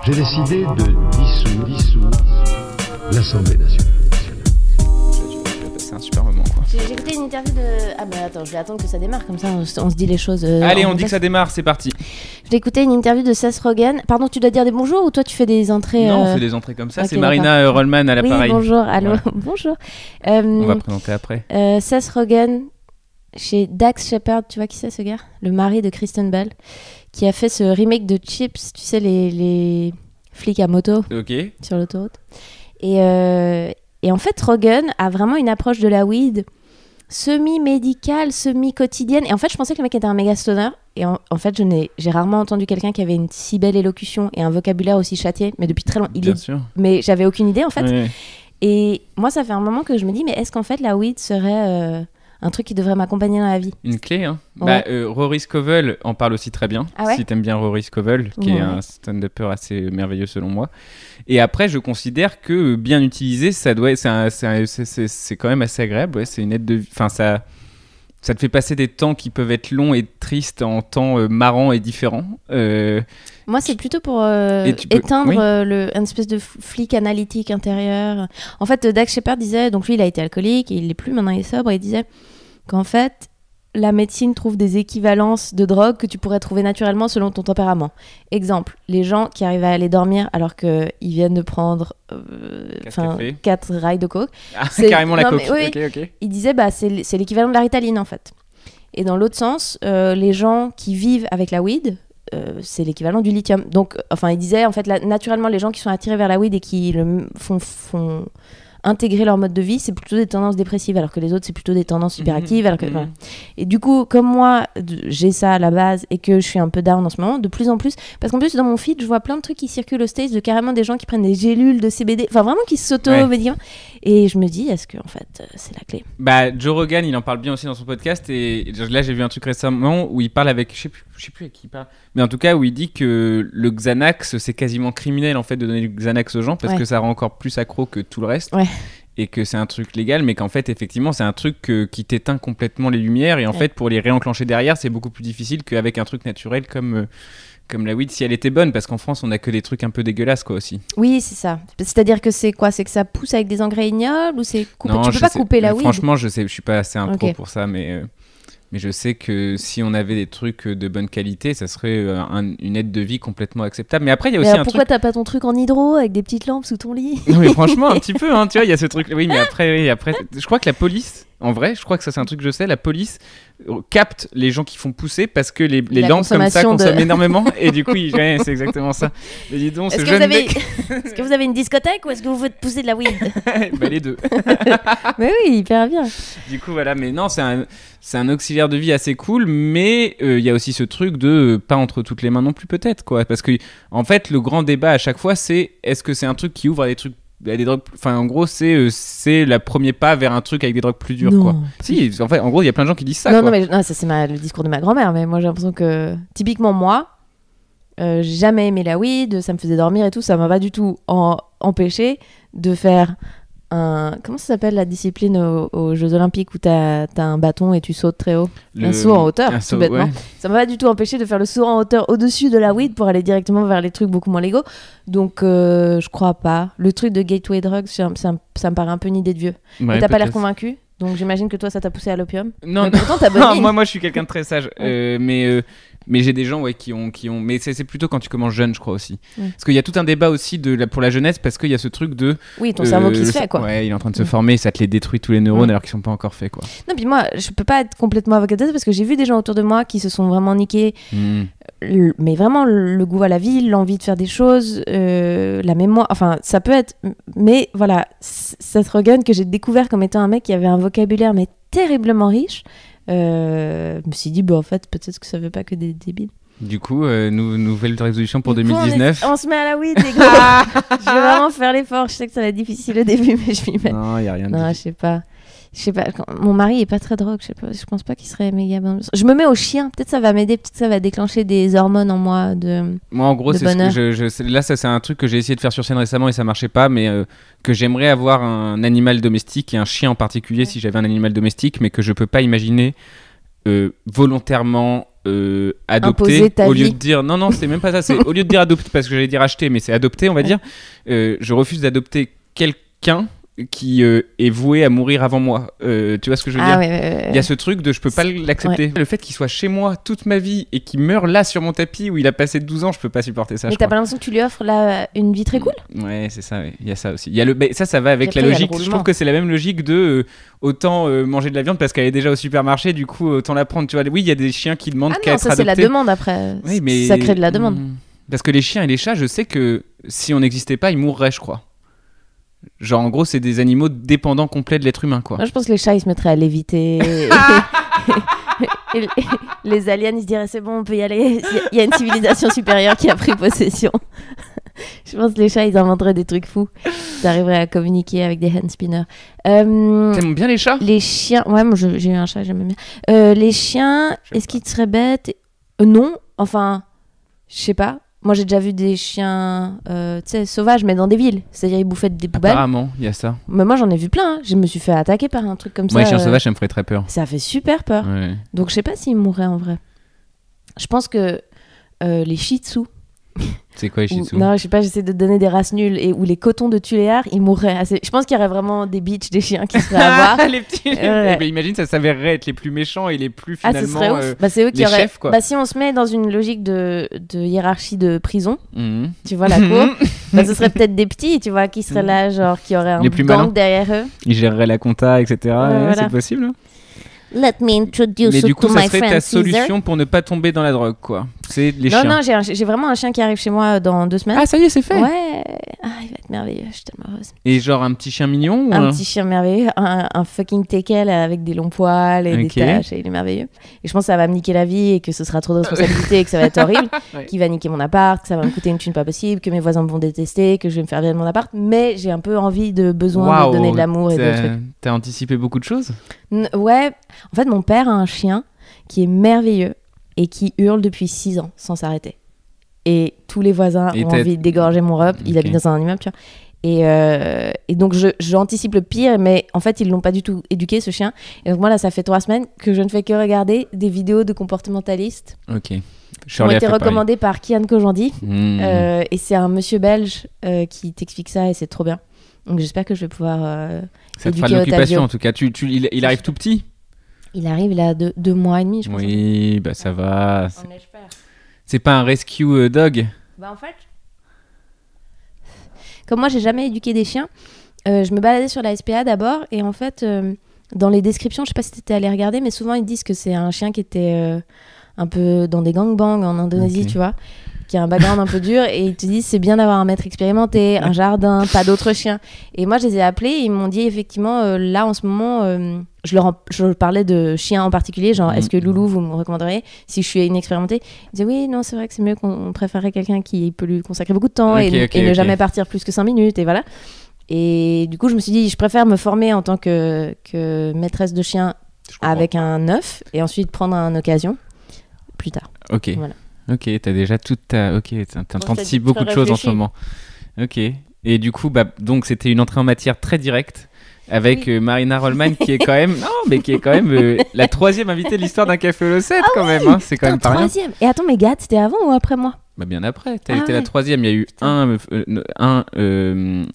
J'ai décidé de dissoudre l'Assemblée nationale. C'est un super moment, quoi. J'ai écouté une interview de... Ah bah attends, je vais attendre que ça démarre, comme ça on se dit les choses... Allez, on dit que ça démarre, c'est parti. J'ai écouté une interview de Seth Rogen. Pardon, tu dois dire des bonjours ou toi tu fais des entrées Non, on fait des entrées comme ça, Okay, c'est Marina Rollman à l'appareil. Oui, bonjour, allô, Ouais. bonjour. On va présenter après. Seth Rogen, chez Dax Shepard, tu vois qui c'est ce gars ? Le mari de Kristen Bell, qui a fait ce remake de Chips, tu sais, les flics à moto Ok. sur l'autoroute. Et en fait, Rogen a vraiment une approche de la weed semi-médicale, semi-quotidienne. Et en fait, je pensais que le mec était un méga stoner. Et en fait, j'ai rarement entendu quelqu'un qui avait une si belle élocution et un vocabulaire aussi châtié, mais depuis très longtemps. Bien sûr. Mais j'avais aucune idée, en fait. Ouais. Et moi, ça fait un moment que je me dis, mais est-ce qu'en fait, la weed serait un truc qui devrait m'accompagner dans la vie ? Une clé, hein. Ouais. Rory Scovel en parle aussi très bien. Ah ouais ? Si t'aimes bien Rory Scovel, qui est un stand-upper assez merveilleux selon moi. Et après, je considère que bien utilisé, ça doit, c'est quand même assez agréable. Ouais, c'est une aide de, enfin ça te fait passer des temps qui peuvent être longs et tristes en temps marrants et différents. Moi, c'est plutôt pour oui. éteindre une espèce de flic analytique intérieur. En fait, Dax Shepard disait, donc lui, il a été alcoolique et il l'est plus, maintenant il est sobre, et il disait qu'en fait, la médecine trouve des équivalences de drogue que tu pourrais trouver naturellement selon ton tempérament. Exemple, les gens qui arrivent à aller dormir alors qu'ils viennent de prendre 4 rails de coke. Ah, c'est carrément la coke. Oui, Ok. il disait, c'est l'équivalent de la Ritaline, en fait. Et dans l'autre sens, les gens qui vivent avec la weed, c'est l'équivalent du lithium. Donc, enfin, il disait, en fait, naturellement, les gens qui sont attirés vers la weed et qui le font intégrer leur mode de vie, c'est plutôt des tendances dépressives, alors que les autres, c'est plutôt des tendances hyperactives. Voilà. Et du coup, comme moi, j'ai ça à la base et que je suis un peu down en ce moment, de plus en plus, parce qu'en plus, dans mon feed, je vois plein de trucs qui circulent aux States, de carrément des gens qui prennent des gélules de CBD, enfin vraiment qui s'auto-médicament. Et je me dis, est-ce que en fait, c'est la clé ? Joe Rogan, il en parle bien aussi dans son podcast. Et là, j'ai vu un truc récemment où il parle avec, je sais plus avec qui il parle, mais en tout cas où il dit que le Xanax, c'est quasiment criminel en fait de donner du Xanax aux gens parce que ça rend encore plus accro que tout le reste. Ouais. Et que c'est un truc légal, mais qu'en fait, effectivement, c'est un truc qui t'éteint complètement les lumières. Et en fait, pour les réenclencher derrière, c'est beaucoup plus difficile qu'avec un truc naturel comme la weed, si elle était bonne. Parce qu'en France, on a que des trucs un peu dégueulasses, quoi, aussi. Oui, c'est ça. C'est-à-dire que c'est quoi ? C'est que ça pousse avec des engrais ignobles ou c'est coupé ? Non, tu peux pas couper la weed ? Franchement, je suis pas assez un pro pour ça, mais je sais que si on avait des trucs de bonne qualité, ça serait une aide de vie complètement acceptable. Mais après, il y a aussi un truc... Pourquoi t'as pas ton truc en hydro avec des petites lampes sous ton lit ? Non, mais franchement, un petit peu, hein, tu vois, il y a ce truc. Oui, mais après, je crois que la police, en vrai, je crois que ça c'est un truc que je sais, la police capte les gens qui font pousser parce que les lampes comme ça consomment énormément et du coup, c'est exactement ça. Mais dis donc, est-ce que vous avez une discothèque ou est-ce que vous faites pousser de la weed ? Les deux. Mais oui, hyper bien. Du coup, voilà, mais non, c'est un auxiliaire de vie assez cool, mais il y a aussi ce truc de pas entre toutes les mains non plus peut-être, quoi. Parce que, en fait, le grand débat à chaque fois, c'est est-ce que c'est un truc qui ouvre à des trucs, à des drogues, enfin en gros c'est le premier pas vers un truc avec des drogues plus dures, non. Quoi. Si, en fait, en gros il y a plein de gens qui disent ça. Non, quoi. non, mais ça c'est le discours de ma grand-mère, mais moi j'ai l'impression que typiquement moi, j'ai jamais aimé la weed, ça me faisait dormir et tout, ça m'a pas du tout empêché de faire comment ça s'appelle la discipline aux Jeux Olympiques où t'as un bâton et tu sautes très haut, un saut en hauteur, tout bêtement. Ouais. Ça m'a pas du tout empêché de faire le saut en hauteur au-dessus de la weed pour aller directement vers les trucs beaucoup moins légaux. Donc je crois pas. Le truc de gateway drugs, ça me paraît un peu une idée de vieux. Ouais, mais t'as pas l'air convaincu. Donc j'imagine que toi ça t'a poussé à l'opium. Non, mais pourtant t'as bonne moi je suis quelqu'un de très sage. Mais j'ai des gens qui ont mais c'est plutôt quand tu commences jeune, je crois aussi. Parce qu'il y a tout un débat aussi pour la jeunesse parce qu'il y a ce truc de ton cerveau qui se fait quoi. Ouais, il est en train de se former, ça te les détruit tous les neurones alors qu'ils sont pas encore faits quoi. Non, puis moi je peux pas être complètement avocate parce que j'ai vu des gens autour de moi qui se sont vraiment niqués. Mais vraiment le goût à la vie, l'envie de faire des choses, la mémoire, enfin ça peut être, mais voilà, Seth Rogen que j'ai découvert comme étant un mec qui avait un vocabulaire mais terriblement riche. Je me suis dit, en fait, peut-être que ça veut pas que des débiles. Du coup, nouvelle résolution pour 2019. On se met à la weed, les gars. Je vais vraiment faire l'effort. Je sais que ça va être difficile au début, mais je m'y mets. Non, il n'y a rien de Non, je sais pas. Mon mari est pas très drogue, je pense pas qu'il serait méga bon. Je me mets au chien, peut-être ça va m'aider, peut-être ça va déclencher des hormones en moi moi en gros c'est bonheur. Ce que là ça c'est un truc que j'ai essayé de faire sur scène récemment et ça marchait pas, mais que j'aimerais avoir un animal domestique et un chien en particulier si j'avais un animal domestique, mais que je peux pas imaginer volontairement Imposer adopter ta au lieu vie. de dire non c'est même pas ça, c'est au lieu de dire adopter parce que j'allais dire acheter mais c'est adopter on va dire, je refuse d'adopter quelqu'un qui est voué à mourir avant moi, tu vois ce que je veux dire. Il y a ce truc de je peux pas l'accepter, le fait qu'il soit chez moi toute ma vie et qu'il meure là sur mon tapis où il a passé 12 ans, je peux pas supporter ça. Mais t'as pas l'impression que tu lui offres là une vie très cool? Ouais, c'est ça, il y a ça aussi. Il y a ça va avec Après, la il y a le logique, je roulement. trouve que c'est la même logique de autant manger de la viande parce qu'elle est déjà au supermarché, du coup autant la prendre, tu vois. Oui, il y a des chiens qui demandent Ah qu'à non, être ça c'est adoptés. la demande après. Oui, mais Ça crée de la demande. Parce que les chiens et les chats, je sais que si on n'existait pas, ils mourraient, je crois. Genre en gros, c'est des animaux dépendants complets de l'être humain, quoi. Moi, je pense que les chats ils se mettraient à léviter. Et les aliens ils se diraient c'est bon, on peut y aller. Il y a une civilisation supérieure qui a pris possession. Je pense que les chats ils inventeraient des trucs fous. Ils arriveraient à communiquer avec des hand spinners. T'aimes bien les chats? Les chiens, ouais, moi j'ai eu un chat, j'aime bien. Les chiens, Je sais est-ce qu'ils seraient bêtes? Non, enfin, je sais pas. Moi j'ai déjà vu des chiens, tu sais, sauvages, mais dans des villes. C'est-à-dire ils bouffaient des poubelles. Apparemment, il y a ça. Mais moi j'en ai vu plein. Hein. Je me suis fait attaquer par un truc comme Moi, les ça. chiens sauvages, ça me ferait très peur. Ça fait super peur. Ouais. Donc je sais pas s'ils mourraient en vrai. Je pense que les shih tzu. C'est quoi les shih Ou- tzus? non, je sais pas, j'essaie de te donner des races nulles. Ou les cotons de Tuléar, ils mourraient assez. Je pense qu'il y aurait vraiment des bitches, des chiens qui seraient à voir. Les petits. Ouais. Eh ben, imagine, ça s'avérerait être les plus méchants et les plus Ah, finalement. ce serait ouf. Bah, c'est eux qui les auraient. chefs, quoi. Bah, si on se met dans une logique de hiérarchie de prison, Mhm. tu vois la cour, bah, ce serait peut-être des petits, tu vois, qui seraient là, genre, qui auraient un Les plus gang malins. derrière eux. Ils géreraient la compta, etc. Ouais, voilà. C'est possible. Hein. Let me introduce Mais you du coup, to ça my serait friend ta Caesar. solution pour ne pas tomber dans la drogue, quoi. C'est les Non, chiens. non, j'ai vraiment un chien qui arrive chez moi dans 2 semaines. Ah, ça y est, c'est fait. Ouais, ah, il va être merveilleux, je suis tellement heureuse. Et genre un petit chien mignon ou Un petit chien merveilleux, un fucking teckel avec des longs poils et Ok. des taches, et il est merveilleux. Et je pense que ça va me niquer la vie et que ce sera trop de responsabilité et que ça va être horrible, Ouais. qu'il va niquer mon appart, que ça va me coûter une thune pas possible, que mes voisins me vont détester, que je vais me faire virer de mon appart. Mais j'ai un peu envie besoin Waouh, de donner de l'amour et de trucs. T'as anticipé beaucoup de choses. Ouais, en fait, mon père a un chien qui est merveilleux et qui hurle depuis 6 ans sans s'arrêter. Et tous les voisins Et ont t'as- envie de dégorger mon rep. Il Ok. habite dans un immeuble, tu vois. Et donc, j'anticipe le pire, mais en fait, ils l'ont pas du tout éduqué, ce chien. Et donc, moi, là, ça fait 3 semaines que je ne fais que regarder des vidéos de comportementalistes Ok. qui ont Shirley a été fait pareil. recommandées par Kian Kojandi. Mmh. Et c'est un monsieur belge qui t'explique ça et c'est trop bien. Donc, j'espère que je vais pouvoir Ça te fera de éduquer l'occupation Ottavio. en tout cas. Il arrive tout petit. Il arrive, il a 2 mois et demi, je pense. Oui, bah ça va. On espère. C'est pas un rescue dog. Bah en fait, comme moi j'ai jamais éduqué des chiens, je me baladais sur la SPA d'abord et en fait dans les descriptions, je sais pas si t'étais allé regarder, mais souvent ils disent que c'est un chien qui était un peu dans des gangbangs en Indonésie, Ok. tu vois, qui a un background un peu dur et ils te disent c'est bien d'avoir un maître expérimenté, un jardin, pas d'autres chiens. Et moi je les ai appelés et ils m'ont dit effectivement là en ce moment je leur parlais de chiens en particulier, genre est-ce que Loulou vous me recommanderiez si je suis inexpérimentée. Ils disaient oui non c'est vrai que c'est mieux qu'on préférerait quelqu'un qui peut lui consacrer beaucoup de temps Ok, et ok, ne ok. jamais partir plus que 5 minutes et voilà. Et du coup je me suis dit je préfère me former en tant que maîtresse de chien Je comprends. avec un neuf et ensuite prendre un occasion plus tard. Ok. Voilà. Ok, t'as déjà toute ta. Ok, t'anticipes beaucoup de très choses en réfléchi. ce moment. Ok. Et du coup, bah, donc c'était une entrée en matière très directe avec Oui. Marina Rollman qui est quand même. Non, mais qui est quand même la 3e invitée de l'histoire d'un café au 7 quand même. Hein. C'est quand même pas rien. 3e. Et attends mais Gad c'était avant ou après moi? Bah bien après, t'as Ah été la ouais. 3e. Il y a eu un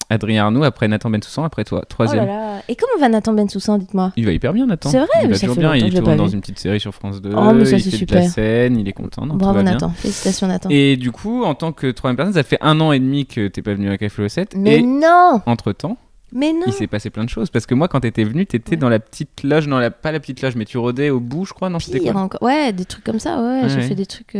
Adrien Arnaud, après Nathan Bensoussan, après toi. Oh là 3e. là. Et comment va Nathan Bensoussan, dites-moi? Il va hyper bien, Nathan. C'est vrai, Il mais va ça toujours fait bien. Il longtemps que je l'ai tourne pas dans vu. une petite série sur France 2. Oh, mais ça, il c'est fait de la super. scène, il est content. Non, Bravo tout va bien. Nathan, félicitations Nathan. Et du coup, en tant que 3e personne, ça fait 1 an et demi que t'es pas venu à Café au 7. Mais Et non, entre-temps, mais non. il s'est passé plein de choses. Parce que moi, quand t'étais venu, t'étais dans la petite loge, pas la petite loge, mais tu rôdais au bout, je crois. Non, c'était Pire quoi? encore. Ouais, des trucs comme ça, ouais, j'ai Ouais. fait des trucs...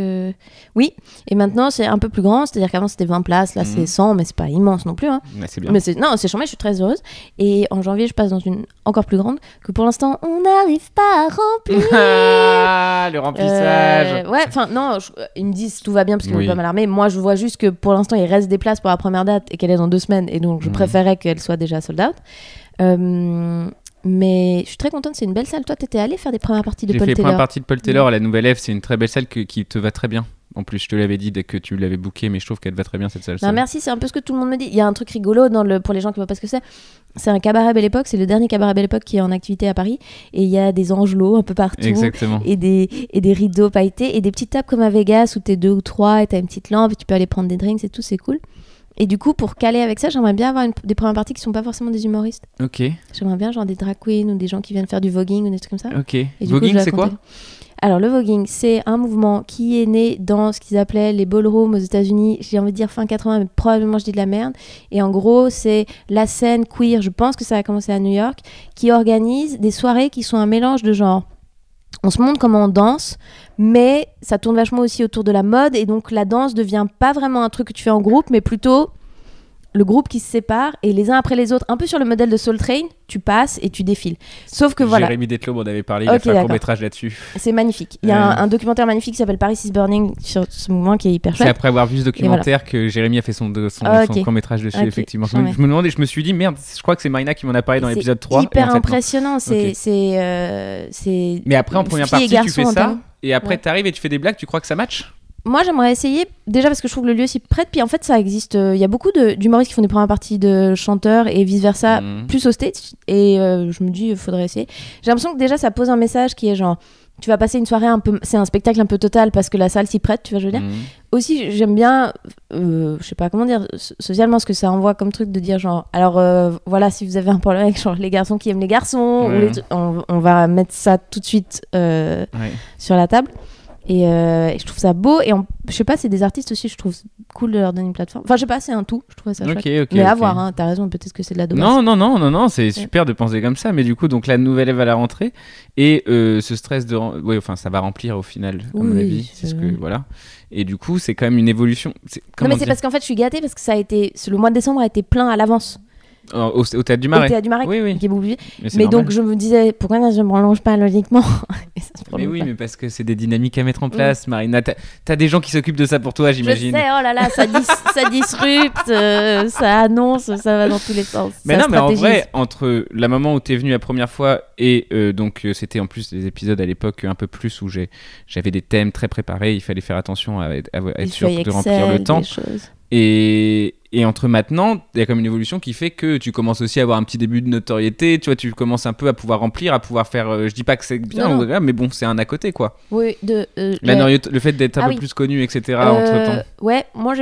Oui, et maintenant c'est un peu plus grand, c'est-à-dire qu'avant c'était 20 places, là c'est 100, mais c'est pas immense non plus. Hein. Ouais, c'est bien. Mais non, c'est chambé, je suis très heureuse. Et en janvier, je passe dans une encore plus grande, que pour l'instant, on n'arrive pas à remplir. Ah, le remplissage. Ouais, enfin non, ils me disent tout va bien parce qu'ils Oui. veulent pas m'alarmer. Moi, je vois juste que pour l'instant, il reste des places pour la première date et qu'elle est dans 2 semaines. Et donc, je préférais qu'elle soit déjà sold out. Mais je suis très contente, c'est une belle salle. Toi, t'étais allé faire des premières parties de J'ai Paul fait les Taylor. premières parties de Paul Taylor à la Nouvelle Ève. C'est une très belle salle qui te va très bien. En plus, je te l'avais dit dès que tu l'avais bookée, mais je trouve qu'elle va très bien cette salsa. Non, merci, c'est un peu ce que tout le monde me dit. Il y a un truc rigolo pour les gens qui ne voient pas ce que c'est. C'est un cabaret Belle Époque, c'est le dernier cabaret Belle Époque qui est en activité à Paris. Et il y a des angelots un peu partout. Exactement. Et des rideaux pailletés et des petites tables comme à Vegas où t'es 2 ou 3 et t'as une petite lampe et tu peux aller prendre des drinks et tout, c'est cool. Et du coup, pour caler avec ça, j'aimerais bien avoir des premières parties qui sont pas forcément des humoristes. Ok. J'aimerais bien genre des drag queens ou des gens qui viennent faire du voguing ou des trucs comme ça. Ok. Et du coup, Voguing, je vais c'est quoi? raconter. Alors, le voguing, c'est un mouvement qui est né dans ce qu'ils appelaient les ballrooms aux États-Unis. J'ai envie de dire fin 80, mais probablement je dis de la merde. Et en gros, c'est la scène queer, je pense que ça a commencé à New York, qui organise des soirées qui sont un mélange de genre. On se montre comment on danse, mais ça tourne vachement aussi autour de la mode. Et donc, la danse devient pas vraiment un truc que tu fais en groupe, mais plutôt le groupe qui se sépare et les uns après les autres, un peu sur le modèle de Soul Train, tu passes et tu défiles. Sauf que voilà. Jérémy Detleau m'en avait parlé, il a fait un court-métrage là-dessus. C'est magnifique. Il y a un documentaire magnifique qui s'appelle Paris is Burning sur ce mouvement qui est hyper chouette. C'est après avoir vu ce documentaire que Jérémy a fait son court-métrage dessus, effectivement. Je me demandais, je me suis dit, merde, je crois que c'est Marina qui m'en a parlé dans l'épisode 3. C'est hyper en fait, impressionnant. C'est Mais après, en première partie, tu fais ça, et après, t'arrives et tu fais des blagues, tu crois que ça match? Moi, j'aimerais essayer, déjà parce que je trouve le lieu si prête, puis en fait, ça existe. Il y a beaucoup d'humoristes qui font des premières parties de chanteurs et vice-versa, plus au stage. Et je me dis, il faudrait essayer. J'ai l'impression que déjà, ça pose un message qui est genre, tu vas passer une soirée un peu... C'est un spectacle un peu total parce que la salle s'y prête, tu vois, je veux dire. Aussi, j'aime bien, je sais pas comment dire, socialement, ce que ça envoie comme truc de dire genre, alors voilà, si vous avez un problème avec genre, les garçons qui aiment les garçons, on va mettre ça tout de suite sur la table. Et je trouve ça beau, et je sais pas, c'est des artistes aussi, je trouve cool de leur donner une plateforme. Enfin, je sais pas, c'est un tout, je trouve ça chouette. Mais à voir, hein, t'as raison, peut-être que c'est de la dommage. Non, c'est super de penser comme ça, mais du coup, donc la nouvelle Ève à la rentrée, et ce stress de... Oui, enfin, ça va remplir au final, à mon avis, c'est ce que... Voilà. Et du coup, c'est quand même une évolution. Non, mais c'est parce qu'en fait, je suis gâtée, parce que le mois de décembre a été plein à l'avance. Au Théâtre du Marais. Au Théâtre du Marais, oui. qui est obligé. Mais donc je me disais, pourquoi je me prolonge pas logiquement? Mais oui, mais parce que c'est des dynamiques à mettre en place, Marina. T'as des gens qui s'occupent de ça pour toi, j'imagine. Je sais, oh là là, ça disrupte, ça annonce, ça va dans tous les sens. Mais non, mais en vrai, entre la moment où t'es venu la première fois et donc c'était en plus des épisodes à l'époque un peu plus où j'avais des thèmes très préparés, il fallait faire attention à être sûr de remplir le temps. Et entre maintenant, il y a comme une évolution qui fait que tu commences aussi à avoir un petit début de notoriété, tu vois, tu commences un peu à pouvoir remplir, à pouvoir faire, je dis pas que c'est bien, mais bon, c'est un à côté, quoi. Oui, le fait d'être un peu plus connu, etc. entre-temps. Ouais, moi,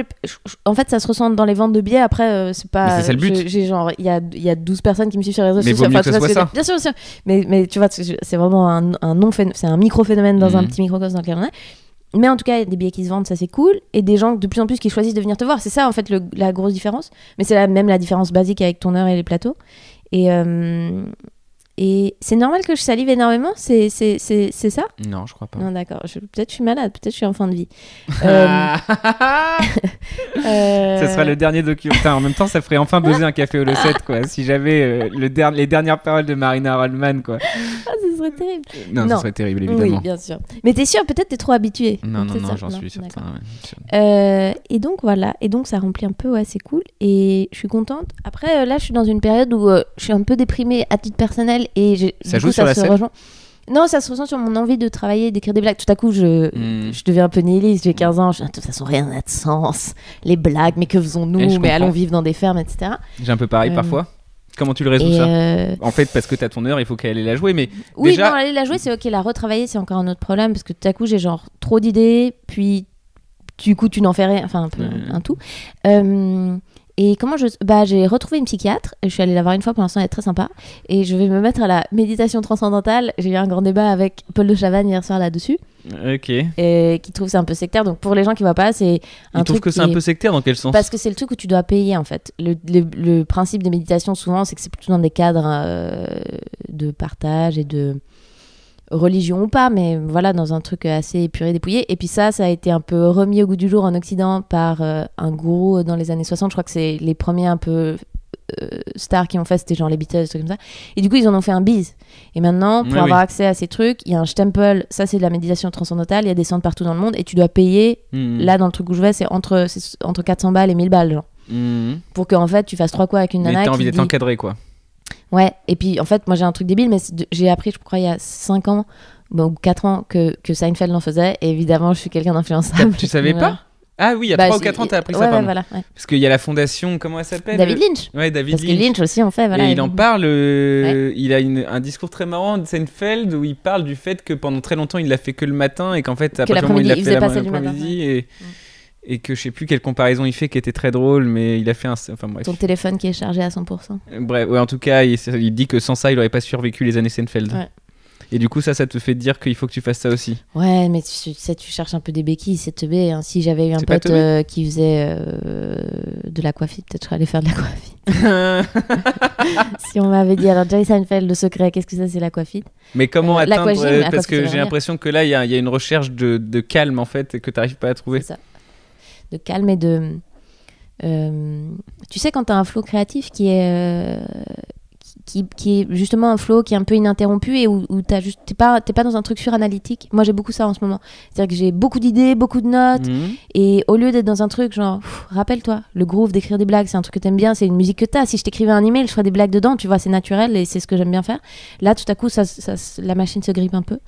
en fait, ça se ressent dans les ventes de billets, après, c'est pas... Mais c'est ça le but. J'ai genre, il y a 12 personnes qui me suivent sur les réseaux sociaux. Mais vaut mieux que ce soit ça. Bien sûr. Mais tu vois, c'est vraiment c'est un micro-phénomène dans un petit microcosme dans lequel on est. Mais en tout cas, il y a des billets qui se vendent, ça c'est cool. Et des gens de plus en plus qui choisissent de venir te voir. C'est ça en fait la grosse différence. Mais c'est même la différence basique avec ton heure et les plateaux. Et c'est normal que je salive énormément, c'est ça? Non, je crois pas. Non, d'accord. Peut-être je suis malade, peut-être je suis en fin de vie. Ça sera le dernier documentaire. En même temps, ça ferait enfin buzzer un café au Losset, quoi. Si j'avais les dernières paroles de Marina Rollman, quoi. Ce serait terrible. Non, ce serait terrible, évidemment. Oui, bien sûr. Mais t'es sûr, peut-être t'es trop habitué. Non, j'en suis certain. Et donc voilà, et donc ça remplit un peu, ouais, c'est cool. Et je suis contente. Après, là, je suis dans une période où je suis un peu déprimée à titre personnel. Et ça joue sur la scène? Non, ça se ressent sur mon envie de travailler, d'écrire des blagues. Tout à coup, je deviens un peu nihiliste. J'ai 15 ans. De toute façon, rien n'a de sens. Les blagues, mais que faisons-nous? Mais allons vivre dans des fermes, etc. J'ai un peu pareil parfois. Comment tu le résous ça? En fait, parce que t'as ton heure, il faut qu'elle aille la jouer. Mais oui, déjà... non, aller la jouer, c'est ok. La retravailler, c'est encore un autre problème. Parce que tout à coup, j'ai genre trop d'idées. Puis, du coup, tu n'en fais rien. Enfin, un peu un tout. Et j'ai retrouvé une psychiatre, je suis allée la voir une fois, pour l'instant elle est très sympa, et je vais me mettre à la méditation transcendantale. J'ai eu un grand débat avec Paul de Chavannes hier soir là-dessus. Ok. Et qui trouve c'est un peu sectaire, donc pour les gens qui voient pas, c'est un truc. Ils trouvent que c'est un peu sectaire, dans quel sens? Parce que c'est le truc où tu dois payer en fait. Le principe des méditations souvent, c'est que c'est plutôt dans des cadres de partage et de religion ou pas, mais voilà, dans un truc assez épuré, dépouillé. Et puis ça a été un peu remis au goût du jour en Occident par un gourou dans les années 60. Je crois que c'est les premiers un peu stars qui ont fait, c'était genre les Beatles, des trucs comme ça. Et du coup, ils en ont fait un bise. Et maintenant, pour avoir accès à ces trucs, il y a un stempel, ça c'est de la méditation transcendantale, il y a des centres partout dans le monde, et tu dois payer, là dans le truc où je vais, c'est entre 400 balles et 1000 balles, genre. Pour qu'en fait, tu fasses 3 coups avec une nana. Mais t'as envie d'être encadré, quoi. Ouais, et puis en fait, moi j'ai un truc débile, mais j'ai appris, je crois, il y a 5 ans, ou 4 ans que Seinfeld en faisait. Et évidemment, je suis quelqu'un d'influençable. Tu savais Voilà. pas? Ah oui, il y a 3 ou 4 ans, t'as appris ça, Ouais, pardon. voilà. Ouais. Parce qu'il y a la fondation, comment elle s'appelle? David Lynch. Ouais, David Parce que Lynch aussi en fait. Voilà, et il en parle, il a un discours très marrant de Seinfeld où il parle du fait que pendant très longtemps il l'a fait que le matin et qu'en fait à partir du moment où il l'a il fait faisait pas celle du matin, l'après-midi et que je sais plus quelle comparaison il fait qui était très drôle, mais il a fait enfin bref. Ton téléphone qui est chargé à 100%. Bref, ouais, en tout cas il dit que sans ça il aurait pas survécu les années Seinfeld. Ouais. Et du coup ça te fait dire qu'il faut que tu fasses ça aussi. Ouais, mais tu sais, tu cherches un peu des béquilles, c'est teubé. Hein. Si j'avais eu un C'est pas pote qui faisait de l'aquafit, peut-être je serais allée faire de l'aquafit. Si on m'avait dit, alors Jerry Seinfeld, le secret, qu'est-ce que ça, c'est l'aquafit? Mais comment atteindre l'aquagym, parce que ça veut j'ai dire. l'impression que là il y a une recherche de calme en fait et que tu n'arrives pas à trouver. C'est ça. De calme et de... tu sais, quand tu as un flow créatif qui est justement un flow qui est un peu ininterrompu et où t'es pas dans un truc suranalytique. Moi, j'ai beaucoup ça en ce moment. C'est-à-dire que j'ai beaucoup d'idées, beaucoup de notes, et au lieu d'être dans un truc genre, rappelle-toi, le groove d'écrire des blagues, c'est un truc que t'aimes bien, c'est une musique que t'as. Si je t'écrivais un email, je ferais des blagues dedans, tu vois, c'est naturel et c'est ce que j'aime bien faire. Là, tout à coup, la machine se grippe un peu.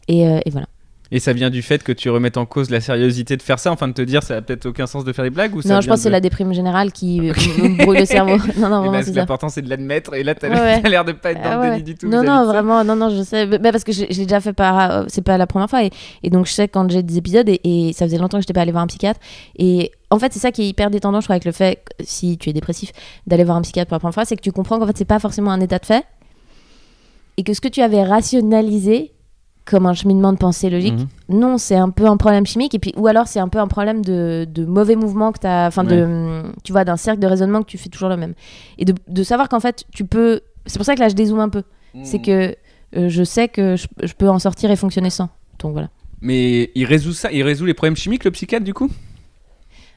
Et voilà. Et ça vient du fait que tu remettes en cause la sériosité de faire ça, enfin de te dire ça a peut-être aucun sens de faire des blagues ou ça Non, je pense que c'est la déprime générale qui me brûle le cerveau. Non, vraiment, c'est ça. L'important c'est de l'admettre et là t'as Ouais. l'air de pas être dans le déni du tout. Non, vis-à-vis de ça. vraiment, non, je sais. Bah, parce que je l'ai déjà fait c'est pas la première fois. Et donc, je sais quand j'ai des épisodes, et ça faisait longtemps que j'étais pas allée voir un psychiatre. Et en fait, c'est ça qui est hyper détendant, je crois, avec le fait, si tu es dépressif, d'aller voir un psychiatre pour la première fois, c'est que tu comprends qu'en fait, c'est pas forcément un état de fait. Et que ce que tu avais rationalisé comme un cheminement de pensée logique, non, c'est un peu un problème chimique, et puis, ou alors c'est un peu un problème de mauvais mouvement que t'as, enfin, tu vois, d'un cercle de raisonnement que tu fais toujours le même. Et de savoir qu'en fait, tu peux. C'est pour ça que là, je dézoome un peu. C'est que je sais que je peux en sortir et fonctionner sans. Donc voilà. Mais il résout les problèmes chimiques, le psychiatre, du coup?